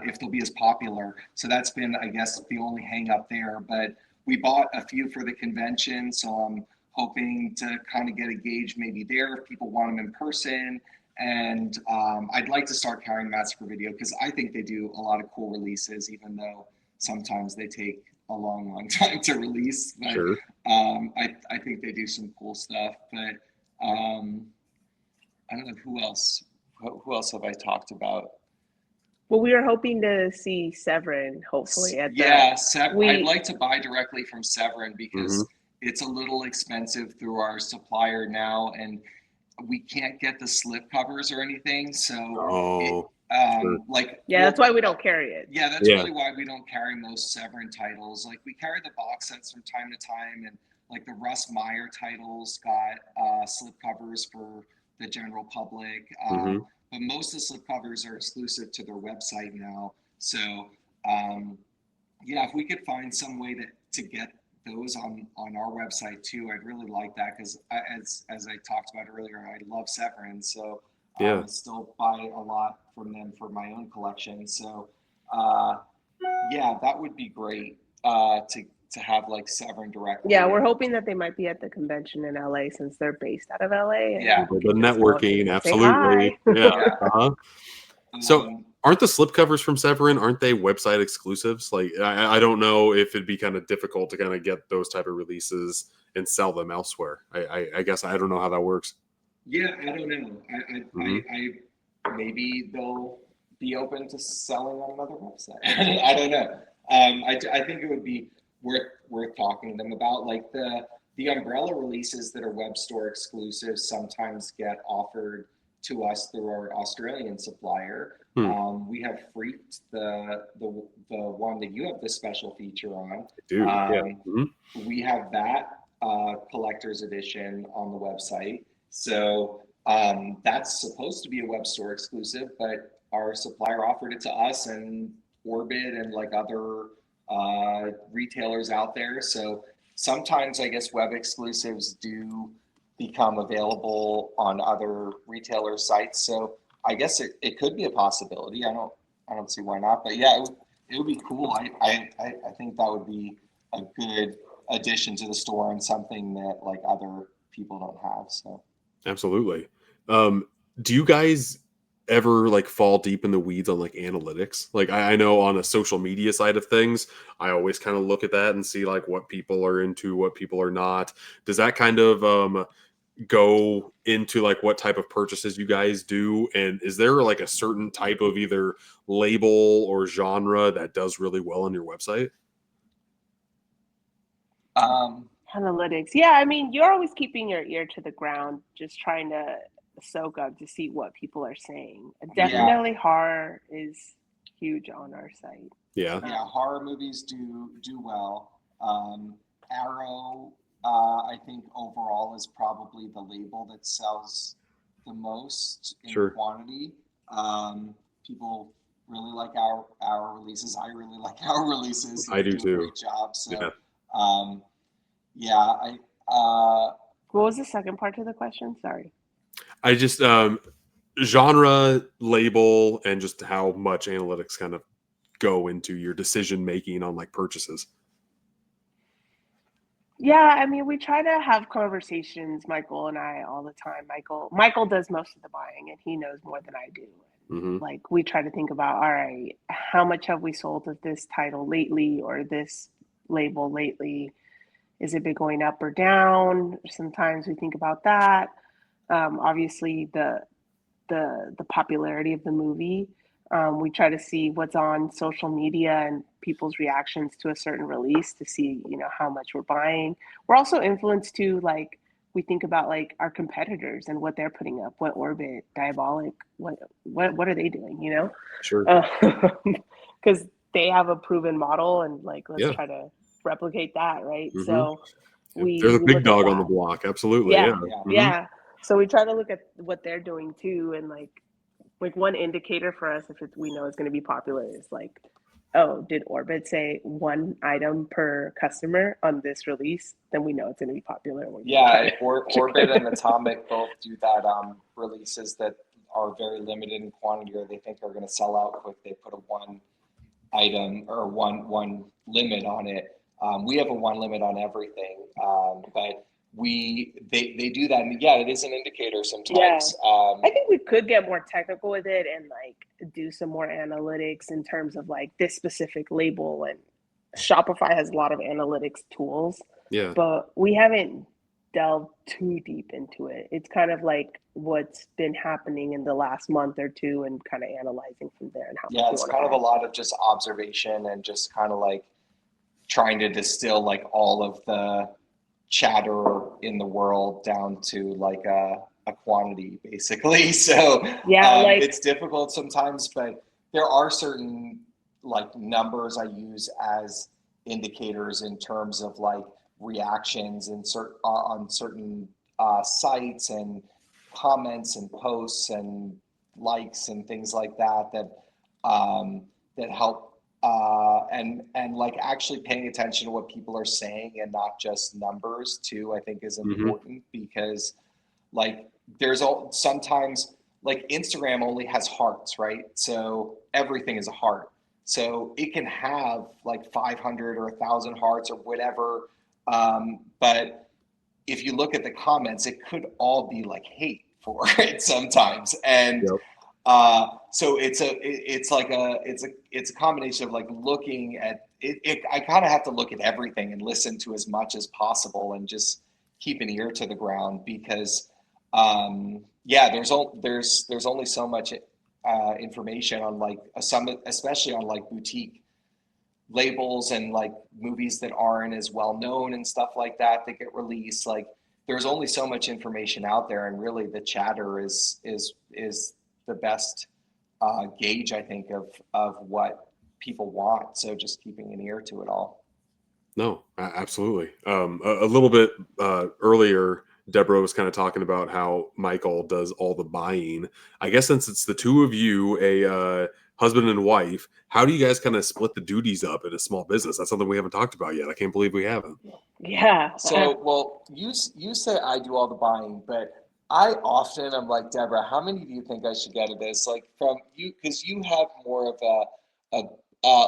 if they'll be as popular. So that's been I guess the only hang up there. But we bought a few for the convention, so I'm hoping to kind of get a gauge maybe there if people want them in person. And I'd like to start carrying Massacre Video because I think they do a lot of cool releases, even though sometimes they take a long time to release. But Sure. I think they do some cool stuff. But um, I don't know who else. Who else have I talked about? Well, we were hoping to see Severin, hopefully, at the Yeah, I'd we like to buy directly from Severin Hmm. because it's a little expensive through our supplier now, and we can't get the slip covers or anything. So it Oh, sure. like yeah, that's why we don't carry it. yeah, that's Yeah. really why we don't carry most Severin titles. Like we carry the box sets from time to time, and like the Russ Meyer titles got slip covers for the general public. Hmm. But most of the slip covers are exclusive to their website now. So um, yeah, if we could find some way to get those on our website too, I'd really like that because as I talked about earlier, I love Severin, so Yeah. I still buy a lot from them for my own collection. So uh, yeah, that would be great to have like Severin directly. Yeah, we're hoping that they might be at the convention in LA since they're based out of LA. And Yeah. The networking, absolutely. Say hi. Yeah. Uh-huh. So aren't the slipcovers from Severin, aren't they website exclusives? Like, I don't know if it'd be kind of difficult to kind of get those type of releases and sell them elsewhere. I guess I don't know how that works. Yeah, I don't know. I maybe they'll be open to selling on another website. I don't know. I think it would be worth talking to them about. Like the umbrella releases that are web store exclusive sometimes get offered to us through our Australian supplier. We have Freaked, the one that you have the special feature on. We have that collector's edition on the website. So that's supposed to be a web store exclusive, but our supplier offered it to us and Orbit and like other retailers out there. So sometimes I guess web exclusives do become available on other retailer sites. So I guess it could be a possibility. I don't see why not. But yeah, it would be cool. I think that would be a good addition to the store and something that like other people don't have. So absolutely. Do you guys ever like fall deep in the weeds on like analytics? Like I know on a social media side of things, I always kind of look at that and see like what people are into, what people are not. Does that kind of go into like what type of purchases you guys do? And is there like a certain type of either label or genre that does really well on your website? Analytics. Yeah, I mean, you're always keeping your ear to the ground, just trying to soak up to see what people are saying. Definitely horror is huge on our site. Yeah, horror movies do well. Arrow, I think overall is probably the label that sells the most in quantity. People really like our releases. I really like our releases. I do too. A great job. So what was the second part of the question? Sorry. I just genre, label, and just how much analytics kind of go into your decision making on like purchases. Yeah, I mean, we try to have conversations, Michael and I, all the time. Michael does most of the buying, and he knows more than I do. Like, we try to think about, all right, how much have we sold of this title lately or this label lately? Is it been going up or down? Sometimes we think about that. Obviously, the popularity of the movie. We try to see what's on social media and people's reactions to a certain release to see, how much we're buying. We're also influenced to like, we think about like our competitors and what they're putting up, what Orbit, Diabolic, what are they doing, Sure. Because they have a proven model and like, let's try to replicate that. Right. So they're the big dog on the block. Absolutely. Yeah. So we try to look at what they're doing too. And like one indicator for us, if we know it's going to be popular, is like, oh, did Orbit say one item per customer on this release? Then we know it's going to be popular. Orbit and Atomic both do that. Releases that are very limited in quantity or they think are going to sell out quick. They put a one item or one limit on it. We have a one limit on everything, but they do that, and it is an indicator sometimes. I think we could get more technical with it and like do some more analytics in terms of like this specific label, and Shopify has a lot of analytics tools, but we haven't delved too deep into it. It's kind of like what's been happening in the last month or two and kind of analyzing from there. And how it's kind of a lot of just observation and just kind of like trying to distill like all of the chatter in the world down to like a quantity basically. So it's difficult sometimes, but there are certain like numbers I use as indicators in terms of like reactions and on certain sites and comments and posts and likes and things like that that help and like actually paying attention to what people are saying and not just numbers too, I think is important because like sometimes like Instagram only has hearts, right? So everything is a heart. So it can have like 500 or 1,000 hearts or whatever. But if you look at the comments, it could all be like hate for it sometimes. And Yep. so it's a combination of like looking at it. I kind of have to look at everything and listen to as much as possible and just keep an ear to the ground because yeah, there's only so much information on like some, especially on like boutique labels and like movies that aren't as well known and stuff like that that get released. Like there's only so much information out there, and really the chatter is the best gauge, I think, of what people want. So just keeping an ear to it all. No, absolutely. A little bit earlier, Deborah was kind of talking about how Michael does all the buying. I guess since it's the two of you, a husband and wife, how do you guys kind of split the duties up in a small business? That's something we haven't talked about yet. I can't believe we haven't. Yeah. So, well, you say I do all the buying, but I often am like, Deborah, how many do you think I should get of this? Like from you, because you have more of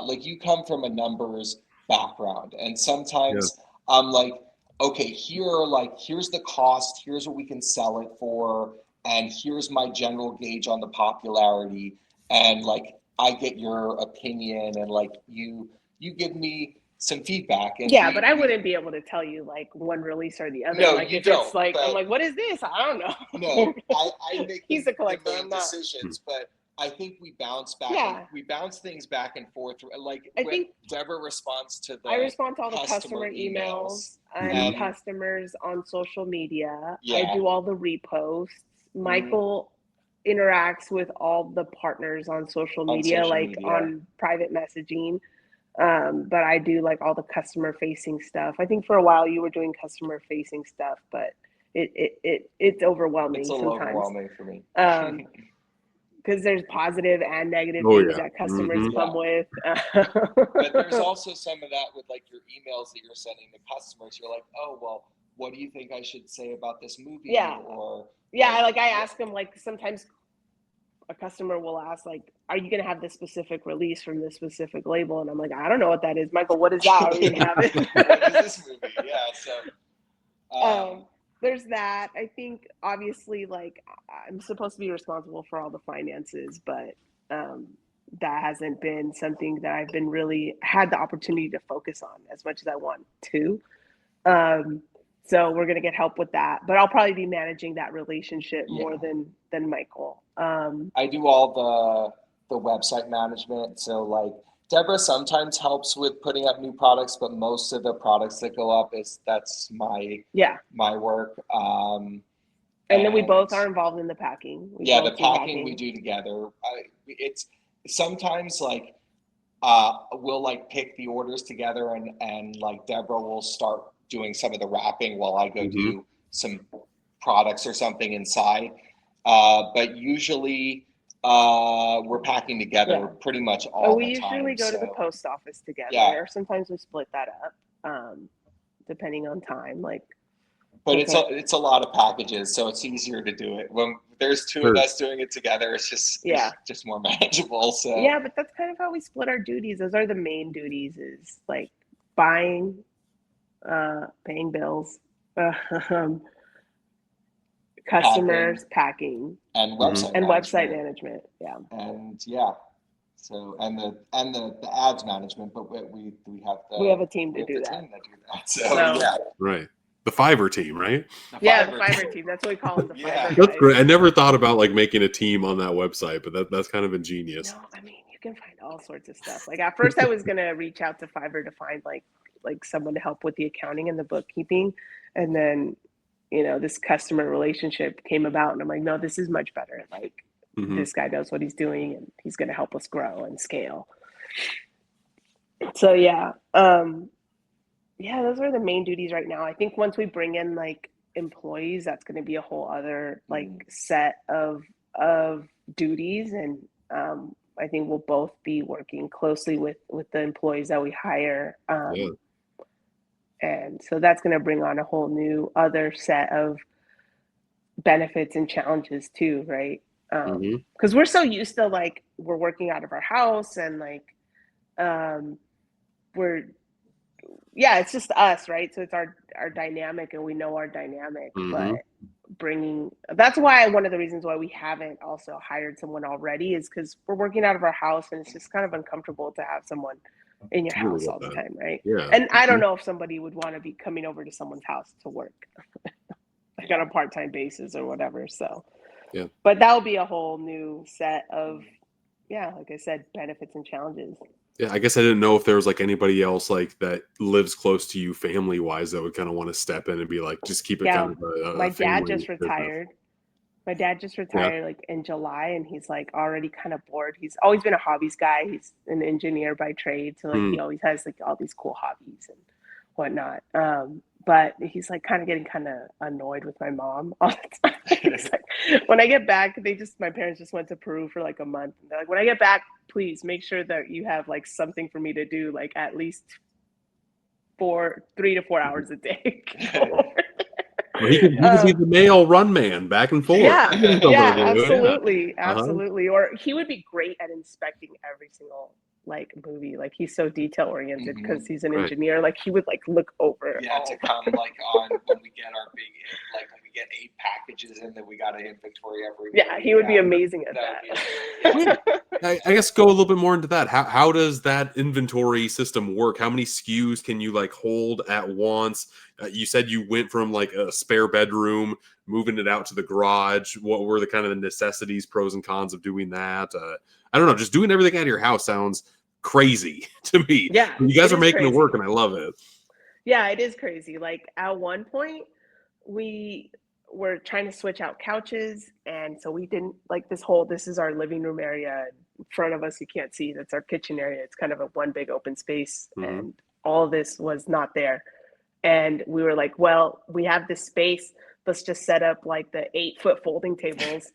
like you come from a numbers background, and Yeah. sometimes I'm like, okay, here's the cost, here's what we can sell it for, and here's my general gauge on the popularity, and like I get your opinion, and like you give me some feedback, and Yeah, but I wouldn't be able to tell you like one release or the other. no, Like you if it's don't. like I'm But like, what is this? I don't no, know. I make He's the a collector. main I'm not. decisions, but I think we bounce back and Yeah, we bounce things back and forth. Like I when think Deborah responds to I the respond to all the customer customer emails, emails and and customers on social media. I yeah, do all the reposts. mhm, Michael interacts with all the partners on social on media, social like media, on private messaging. But I do like all the customer facing stuff. I think for a while you were doing customer facing stuff, but it's it's a overwhelming little sometimes. overwhelming for me. Because there's positive and negative Oh things yeah. that customers Hmm. Yeah, come with. but there's also some of that with like your emails that you're sending to customers. You're like, oh well, what do you think I should say about this movie? Yeah, Or yeah. like, Like I ask them, like sometimes a customer will ask, like, "Are you going to have this specific release from this specific label?" And I'm like, "I don't know what that is, Michael. What is that? Are we going to have what is it?" this movie? Yeah, so um, there's that. I think obviously, like I'm supposed to be responsible for all the finances, but um, that hasn't been something that I've been really had the opportunity to focus on as much as I want to. Um, so we're gonna get help with that, but I'll probably be managing that relationship more yeah. than Michael. I do all the website management. So like Deborah sometimes helps with putting up new products, but most of the products that go up is that's Yeah, my work. and then we both And are involved in the packing. We yeah, the both do packing we packing. do together. It's sometimes like we'll like pick the orders together, and like Deborah will start doing some of the wrapping while I go Hmm. do some products or something inside. But usually we're packing together Yeah. pretty much Oh, all we the usually time. go to the So post office yeah, together, or sometimes we split that up, depending on time. Like but that's what. it's a lot of packages, so it's easier to do it when there's two of Sure. us doing it together. Yeah, It's just more manageable. So yeah, but that's kind of how we split our duties. Those are the main duties: is like buying, paying bills, um, packing customers, packing, and Hmm. website and website management, management. Yeah. and yeah, so the ads management, but We have a team we to have do the that. team that do that. So So yeah, Right. The Fiverr team, right? the yeah, the Fiverr Fiverr team. team. That's what we call them, the Yeah. Fiverr That's guys. great. I never thought about like making a team on that website, but that's kind of ingenious. No, I mean you can find all sorts of stuff. Like at first I was gonna reach out to Fiverr to find like someone to help with the accounting and the bookkeeping. And then, this customer relationship came about and I'm like, no, this is much better. Like Hmm. this guy knows what he's doing and he's gonna help us grow and scale. So yeah. Yeah, those are the main duties right now. I think once we bring in like employees, that's going to be a whole other like Mm, set of duties, and I think we'll both be working closely with the employees that we hire, Yeah. and so that's going to bring on a whole new other set of benefits and challenges too, right? Hmm. Because we're so used to like we're working out of our house and like we're yeah, it's just us, right? So it's our dynamic, and we know our dynamic. Mm-hmm. But that's why one of the reasons why we haven't also hired someone already is because we're working out of our house, and it's just kind of uncomfortable to have someone in your house all the time, right? Yeah. And I don't know if somebody would want to be coming over to someone's house to work like on a part-time basis or whatever. So yeah, but that will be a whole new set of, like I said, benefits and challenges. Yeah, I guess I didn't know if there was like anybody else like that lives close to you family wise that would kind of want to step in and be like, just keep it kind of My a dad family just retired. My dad just retired like in July, and he's like already kind of bored. He's always been a hobbies guy. He's an engineer by trade, so like he always has like all these cool hobbies and whatnot. But he's like kind of getting kind of annoyed with my mom all the time. He's like, when I get back, my parents just went to Peru for like a month. And they're like, when I get back, please make sure that you have like something for me to do, like at least 3 to 4 hours a day. Well, he could be the male run man back and forth. Yeah, absolutely. Or he would be great at inspecting every single like movie. Like he's so detail oriented because he's an engineer. Like he would like look over. To come like on when we get our big when we get 8 packages in that we got to inventory every week. He would be amazing at that. I guess go a little bit more into that. How does that inventory system work? How many SKUs can you like hold at once? You said you went from like a spare bedroom, moving it out to the garage. What were the kind of the necessities, pros and cons of doing that? I don't know. Just doing everything out of your house sounds crazy to me. Yeah, you guys are making it work, and I love it. Yeah, it is crazy. Like at one point, we were trying to switch out couches, and so we didn't like this is our living room area. In front of us, you can't see, that's our kitchen area. It's kind of a one big open space, and all of this was not there. And we were like, well, we have this space, let's just set up like the 8-foot folding tables.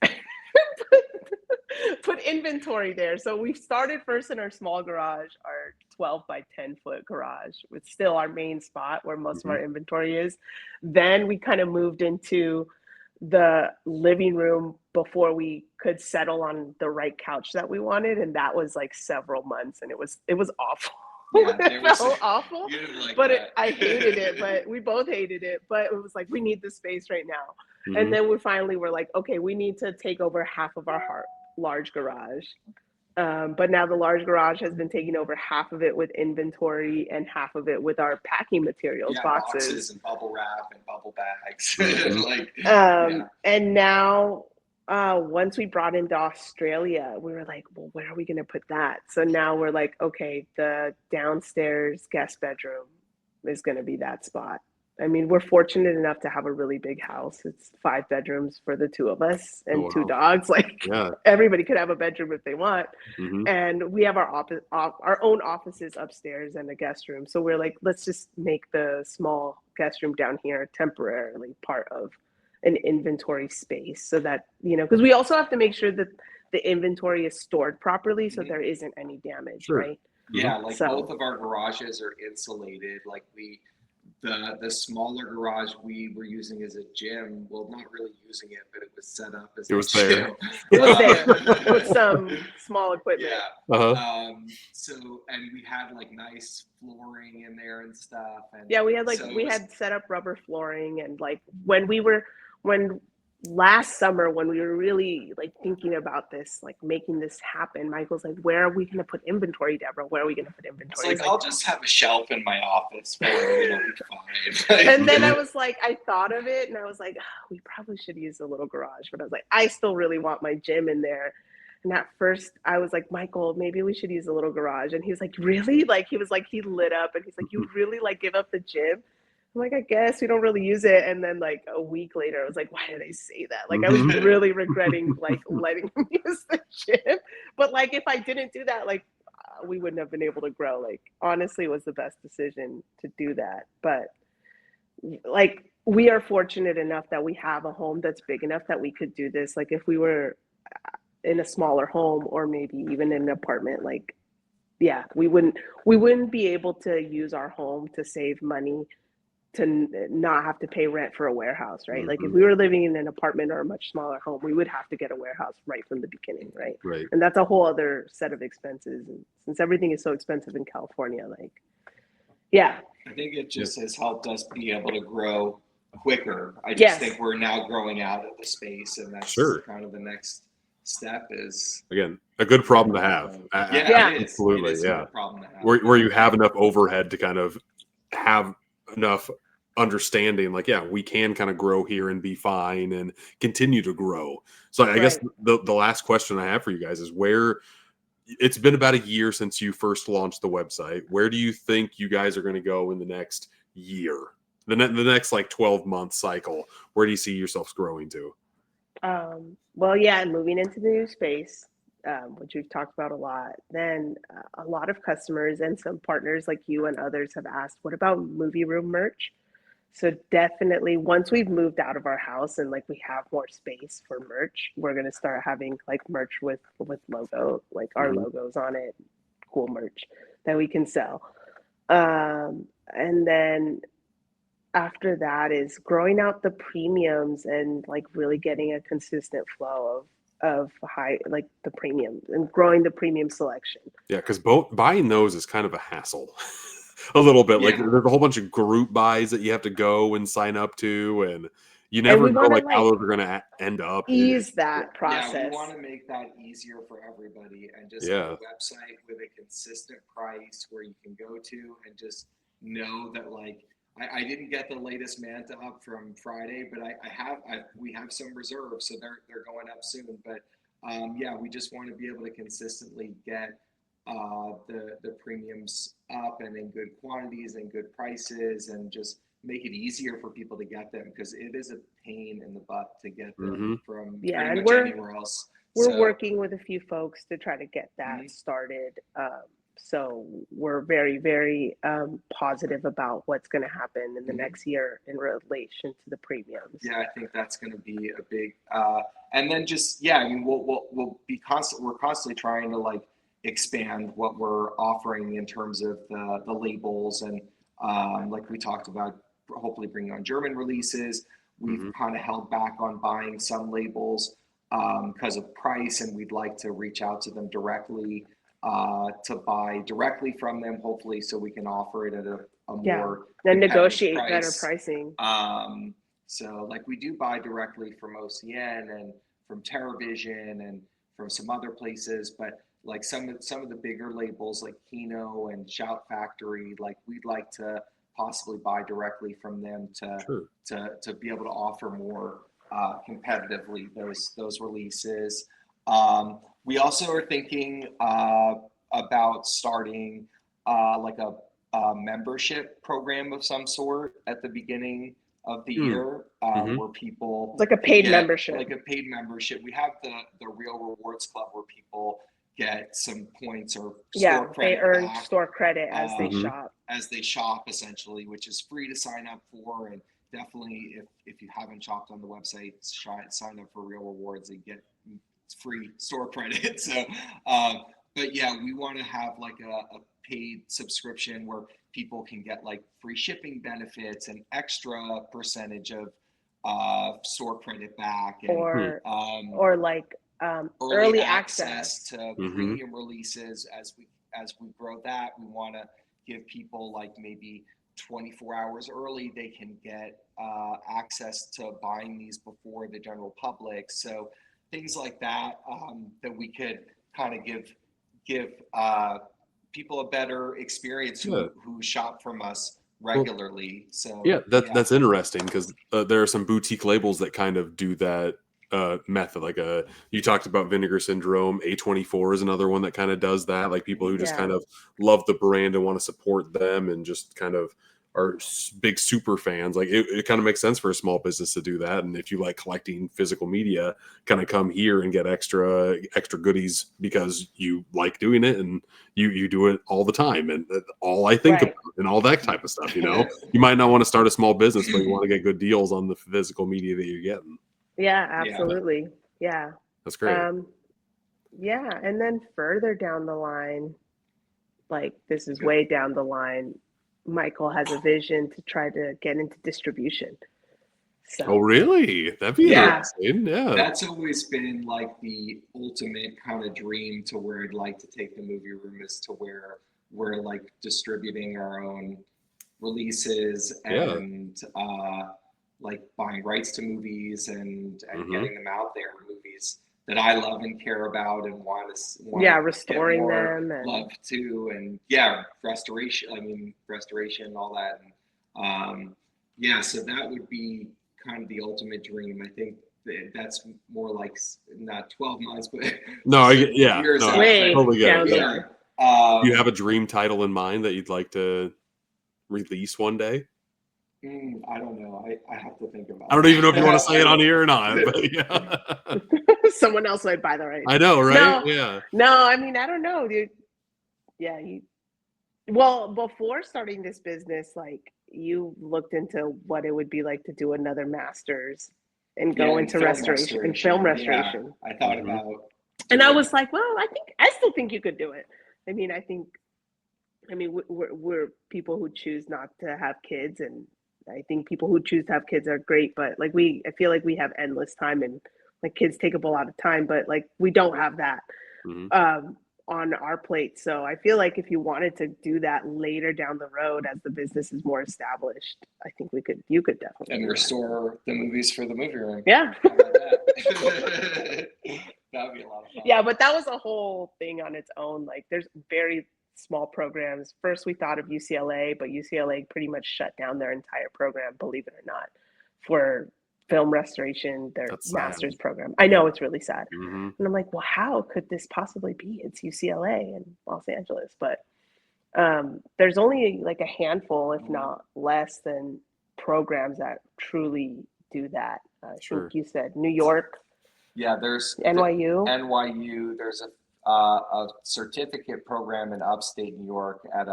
Put inventory there. So we started first in our small garage, our 12 by 10 foot garage, with still our main spot where most of our inventory is. Then we kind of moved into the living room before we could settle on the right couch that we wanted, and that was like several months, and it was awful. It felt awful, but I hated it. But we both hated it. But it was like, we need this space right now. And then we finally were like, okay, we need to take over half of our large garage. But now the large garage has been taking over half of it with inventory and half of it with our packing materials, boxes and bubble wrap and bubble bags. And now once we brought into Australia, we were like, well, where are we going to put that? So now we're like, okay, the downstairs guest bedroom is going to be that spot. I mean, we're fortunate enough to have a really big house. It's 5 bedrooms for the 2 of us and 2 dogs. Like everybody could have a bedroom if they want. And we have our own offices upstairs and a guest room. So we're like, let's just make the small guest room down here temporarily part of an inventory space, so that, because we also have to make sure that the inventory is stored properly so there isn't any damage, right? Yeah, like both of our garages are insulated. Like the smaller garage we were using as a gym, well, not really using it, but it was set up as a gym. It was there with some small equipment. So, and we had like nice flooring in there and stuff. And we had set up rubber flooring, and like when last summer, when we were really like thinking about this, like making this happen, Michael's like, where are we going to put inventory, Deborah? Where are we going to put inventory? It's like, I'll just have a shelf in my office for it'll be fine. And then I was like, I thought of it, and I was like, we probably should use a little garage. But I was like, I still really want my gym in there. And at first I was like, Michael, maybe we should use a little garage. And he was like, really? Like, he was like, he lit up, and he's like, you really like give up the gym? I'm like, I guess we don't really use it. And then like a week later, I was like, why did I say that? Like I was really regretting like letting him use the gym. But like if I didn't do that, like we wouldn't have been able to grow. Like honestly, it was the best decision to do that. But like we are fortunate enough that we have a home that's big enough that we could do this. Like if we were in a smaller home, or maybe even in an apartment, like we wouldn't be able to use our home to save money not have to pay rent for a warehouse, right? Like if Mm-hmm. we were living in an apartment or a much smaller home, we would have to get a warehouse right from the beginning, right? Right. And that's a whole other set of expenses. And since everything is so expensive in California, like, yeah. I think it just has helped us be able to grow quicker. I just Yes. think we're now growing out of the space, and that's Sure. kind of the next step is, Again, a good problem to have. yeah, it is. Absolutely. It is a Yeah. good problem to have. Where you have enough overhead to kind of have enough understanding, like, yeah, we can kind of grow here and be fine and continue to grow. So I guess Right. the last question I have for you guys is, where it's been about a year since you first launched the website. Where do you think you guys are going to go in the next year? The next like 12-month cycle, where do you see yourselves growing to? Well, yeah, moving into the new space, which we've talked about a lot. Then a lot of customers and some partners like you and others have asked, what about movie room merch? So definitely once we've moved out of our house and like we have more space for merch, we're gonna start having like merch with logo, like our Mhm. logos on it, cool merch that we can sell. And then after that is growing out the premiums and like really getting a consistent flow of high, like the premium, and growing the premium selection. Yeah, because buying those is kind of a hassle. A little bit. Like, Yeah. there's a whole bunch of group buys that you have to go and sign up to, and you And never we know want to like how like those are going to end up. ease that Yeah, we process. want to make that easier for everybody and just have Yeah. a website with a consistent price where you can go to and just know that, like, I didn't get the latest Manta up from Friday, but we have some reserves, so they're going up soon. But yeah, we just want to be able to consistently get the premiums up and in good quantities and good prices, and just make it easier for people to get them, because it is a pain in the butt to get them Mhm. from Yeah, pretty and much anywhere else. we're So, working with a few folks to try to get that started. So we're very, very positive about what's going to happen in the next year in relation to the premiums. yeah, I think that's going to be a big, and then just, yeah, I mean, we'll be we're constantly trying to like expand what we're offering in terms of the labels, and like we talked about, hopefully bringing on German releases. We've Mhm. kind of held back on buying some labels because of price, and we'd like to reach out to them directly to buy directly from them, hopefully, so we can offer it at a more then competitive negotiate price. better pricing. So like we do buy directly from OCN and from TerraVision and from some other places, but like some of the bigger labels like Kino and Shout Factory, like we'd like to possibly buy directly from them Sure. to be able to offer more competitively those releases. We also are thinking about starting like a membership program of some sort at the beginning of the year, Mhm. where people It's like a paid get membership. like a paid membership. We have the Real Rewards Club where people get some points or store credit they earn back store credit as they Mhm. shop. essentially, which is free to sign up for. And definitely, if you haven't shopped on the website, sign up for Real Rewards and get free store credit. So, but yeah, we want to have like a paid subscription where people can get like free shipping benefits and extra percentage of store credit back, and or like early access. to Mhm. premium releases. As we grow that, we want to give people like maybe 24 hours early, they can get access to buying these before the general public. So things like that, that we could kind of give people a better experience Yeah. who shop from us Well, regularly. So yeah, that's interesting, because there are some boutique labels that kind of do that method. Like, you talked about Vinegar Syndrome. A24 is another one that kind of does that. Like, people who just kind of love the brand and want to support them and just kind of are big super fans. Like, it kind of makes sense for a small business to do that. And if you like collecting physical media, kind of come here and get extra goodies because you like doing it, and you do it all the time, and all I think about, and all that type of stuff. You might not want to start a small business, but you want to get good deals on the physical media that you're getting. Yeah, absolutely. Yeah. That's great. Yeah, and then further down the line, like this is way down the line, Michael has a vision to try to get into distribution. So, Oh, really? That'd be Yeah. interesting. Yeah. That's always been like the ultimate kind of dream to where I'd like to take the movie room, is to where we're like distributing our own releases Yeah. and like buying rights to movies and Mhm. getting them out there. Movies that I love and care about and want to yeah, get restoring more them and love to, and restoration and all that. And yeah, so that would be kind of the ultimate dream. I think that's more like not 12 months, but No, several years no, out. way totally get down it. the Yeah. road. Do you have a dream title in mind that you'd like to release one day? I don't know. I have to think about I don't even know if you want to say it on it. here or not, but yeah. Someone else might buy the rights. I know, right? No, Yeah. no, I mean, I don't know, dude. Yeah, well, before starting this business, like you looked into what it would be like to do another master's and go into restoration and film restoration. Yeah, I thought Mhm. about And I doing- was like, well, I still think you could do it. I mean, we're people who choose not to have kids, and I think people who choose to have kids are great, but like I feel like we have endless time, and like kids take up a lot of time, but like we don't have that Mhm. on our plate. So I feel like if you wanted to do that later down the road as the business is more established, I think you could definitely and do that. restore the movies for the movie room. Yeah. How about that? That would be a lot of fun. Yeah, but that was a whole thing on its own. Like there's very small programs. First we thought of UCLA, but UCLA pretty much shut down their entire program, believe it or not, for film restoration, their That's sad. master's program. I know, it's really sad. Mhm. And I'm like, well, how could this possibly be? It's UCLA in Los Angeles. But there's only like a handful, if not less than programs that truly do that. I Sure. think you said New York, Yeah, there's NYU. NYU. There's a certificate program in upstate New York at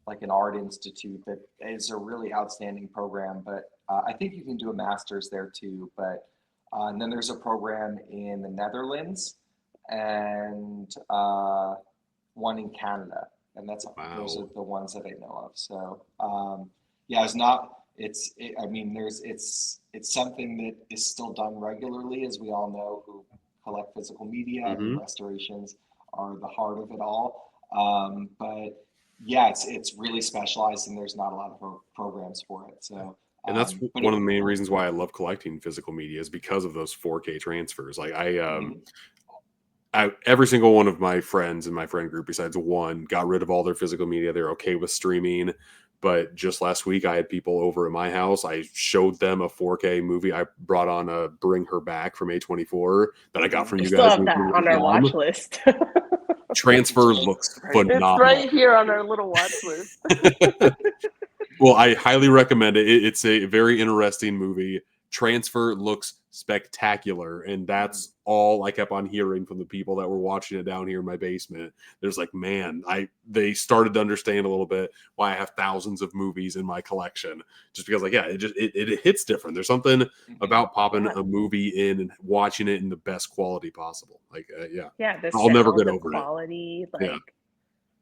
like an art institute that is a really outstanding program. But I think you can do a master's there too. But and then there's a program in the Netherlands and one in Canada, and those are Wow. the ones that I know of. So yeah, it's not. I mean, it's something that is still done regularly, as we all know who collect physical media, and Mhm. restorations are the heart of it all. But yeah, it's really specialized, and there's not a lot of programs for it. So And that's but one of the main reasons why I love collecting physical media, is because of those 4K transfers. Like every single one of my friends in my friend group, besides one, got rid of all their physical media. They're okay with streaming. But just last week, I had people over at my house. I showed them a 4K movie. I brought on a Bring Her Back from A24 that I got from We you still guys. have that on our watch list. Transfer looks phenomenal. It's right here on our little watch list. Well, I highly recommend it. It's a very interesting movie. Transfer looks spectacular, and that's all I kept on hearing from the people that were watching it down here in my basement. There's like, man, they started to understand a little bit why I have thousands of movies in my collection, just because, like, yeah, it hits different. There's something about popping a movie in and watching it in the best quality possible. Like, yeah, I'll never get the over quality, it. Yeah.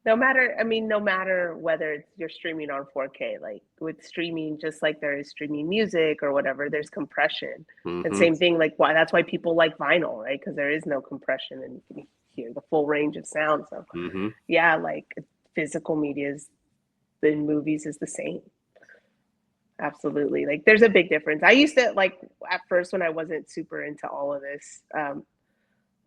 No matter whether you're streaming on 4K, like with streaming, just like there is streaming music or whatever, there's compression. And Mhm. same thing, like that's why people like vinyl, right? Because there is no compression and you can hear the full range of sound. So Mhm. yeah, like physical media in movies is the same. Absolutely. Like there's a big difference. I used to like at first when I wasn't super into all of this,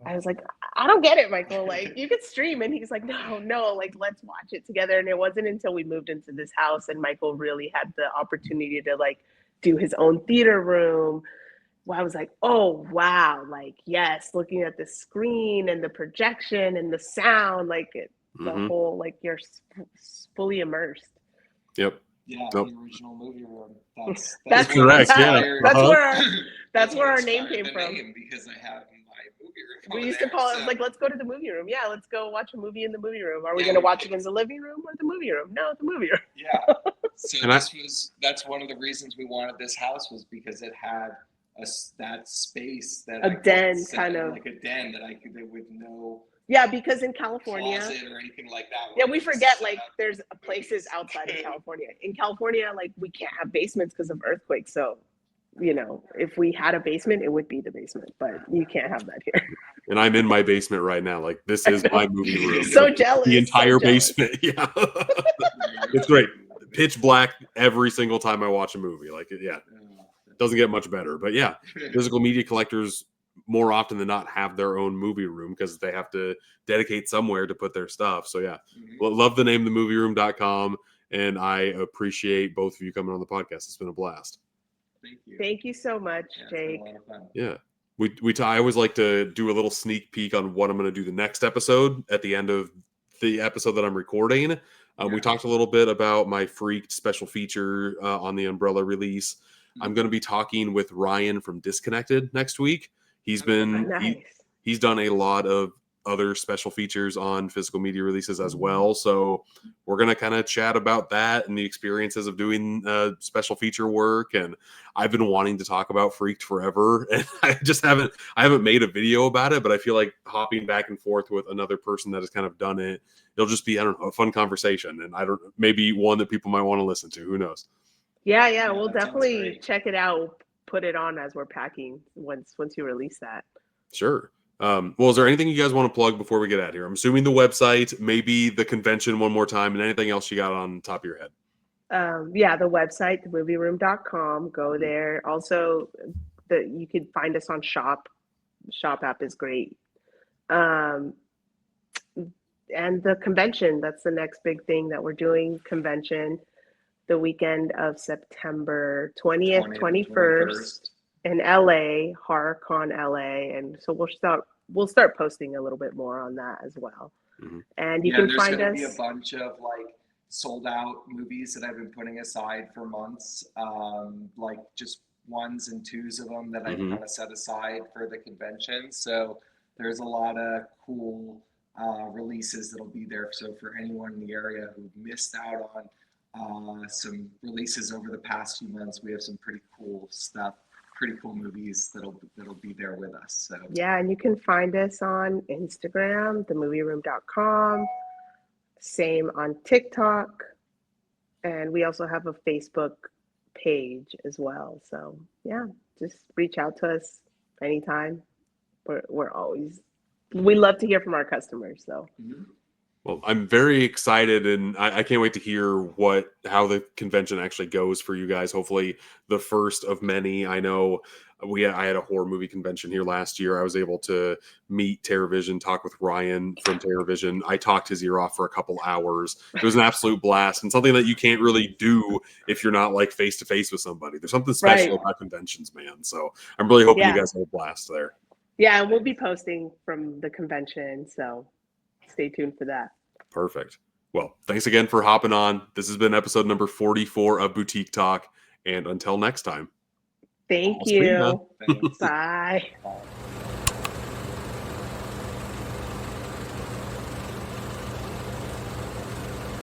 I was like, I don't get it, Michael. Like, you could stream. And he's like, no, like, let's watch it together. And it wasn't until we moved into this house and Michael really had the opportunity to like do his own theater room. Well, I was like, oh, wow. Like, yes, looking at the screen and the projection and the sound, like the whole, like you're fully immersed. Yep. Yeah, Nope. the original movie room. That's correct. That's where our name came from. Because I have my movie room. We used to call it like, let's go to the movie room. Yeah, let's go watch a movie in the movie room. Are we going to watch it in the living room or the movie room? No, the movie room. Yeah. So that's one of the reasons we wanted this house, was because it had that space that a den kind of like a den that with no Yeah, because in California, closet or anything like that. yeah, we forget like there's places outside of California. In California, like we can't have basements because of earthquakes. So, you know, if we had a basement, it would be the basement, but you can't have that here. And I'm in my basement right now. Like this is my movie room. So Like, jealous. the entire so jealous. basement. Yeah. It's great. Pitch black every single time I watch a movie. Like, yeah, it doesn't get much better. But yeah, physical media collectors more often than not have their own movie room because they have to dedicate somewhere to put their stuff. So yeah, love the name themovieroom.com. And I appreciate both of you coming on the podcast. It's been a blast. Thank you. Thank you so much, Jake. Yeah. I always like to do a little sneak peek on what I'm going to do the next episode at the end of the episode that I'm recording. We talked a little bit about my Freaked special feature on the Umbrella release. I'm going to be talking with Ryan from Disconnected next week. He's been he's done a lot of other special features on physical media releases as well. So we're going to kind of chat about that and the experiences of doing special feature work. And I've been wanting to talk about Freaked forever. And I haven't made a video about it, but I feel like hopping back and forth with another person that has kind of done it, it'll just be, I don't know, a fun conversation. And maybe one that people might want to listen to. Who knows? Yeah, we'll definitely check it out. Put it on as we're packing once you release that. Sure. Well, is there anything you guys want to plug before we get out of here? I'm assuming the website, maybe the convention one more time, and anything else you got on top of your head. Yeah, the website, themovieroom.com. Go there. Also, you can find us on Shop. Shop app is great. And the convention, that's the next big thing that we're doing. Convention, the weekend of September 20th, 21st. In LA, HorrorCon LA, and so we'll start posting a little bit more on that as well. And you can find us. There's going to be a bunch of like sold out movies that I've been putting aside for months, like just ones and twos of them that I've kind of set aside for the convention. So there's a lot of cool releases that'll be there. So for anyone in the area who missed out on some releases over the past few months, we have some pretty cool stuff. Pretty cool movies that'll be there with us. So yeah, and you can find us on Instagram, themovieroom.com, same on TikTok, and we also have a Facebook page as well. So yeah, just reach out to us anytime. We love to hear from our customers. So Well, I'm very excited, and I can't wait to hear how the convention actually goes for you guys. Hopefully, the first of many. I know I had a horror movie convention here last year. I was able to meet TerrorVision, talk with Ryan from TerrorVision. I talked his ear off for a couple hours. It was an absolute blast, and something that you can't really do if you're not like face to face with somebody. There's something special about conventions, man. So I'm really hoping you guys have a blast there. Yeah, and we'll be posting from the convention, so stay tuned for that. Perfect. Well, thanks again for hopping on. This has been episode number 44 of Boutique Talk. And until next time. Thank you. Bye.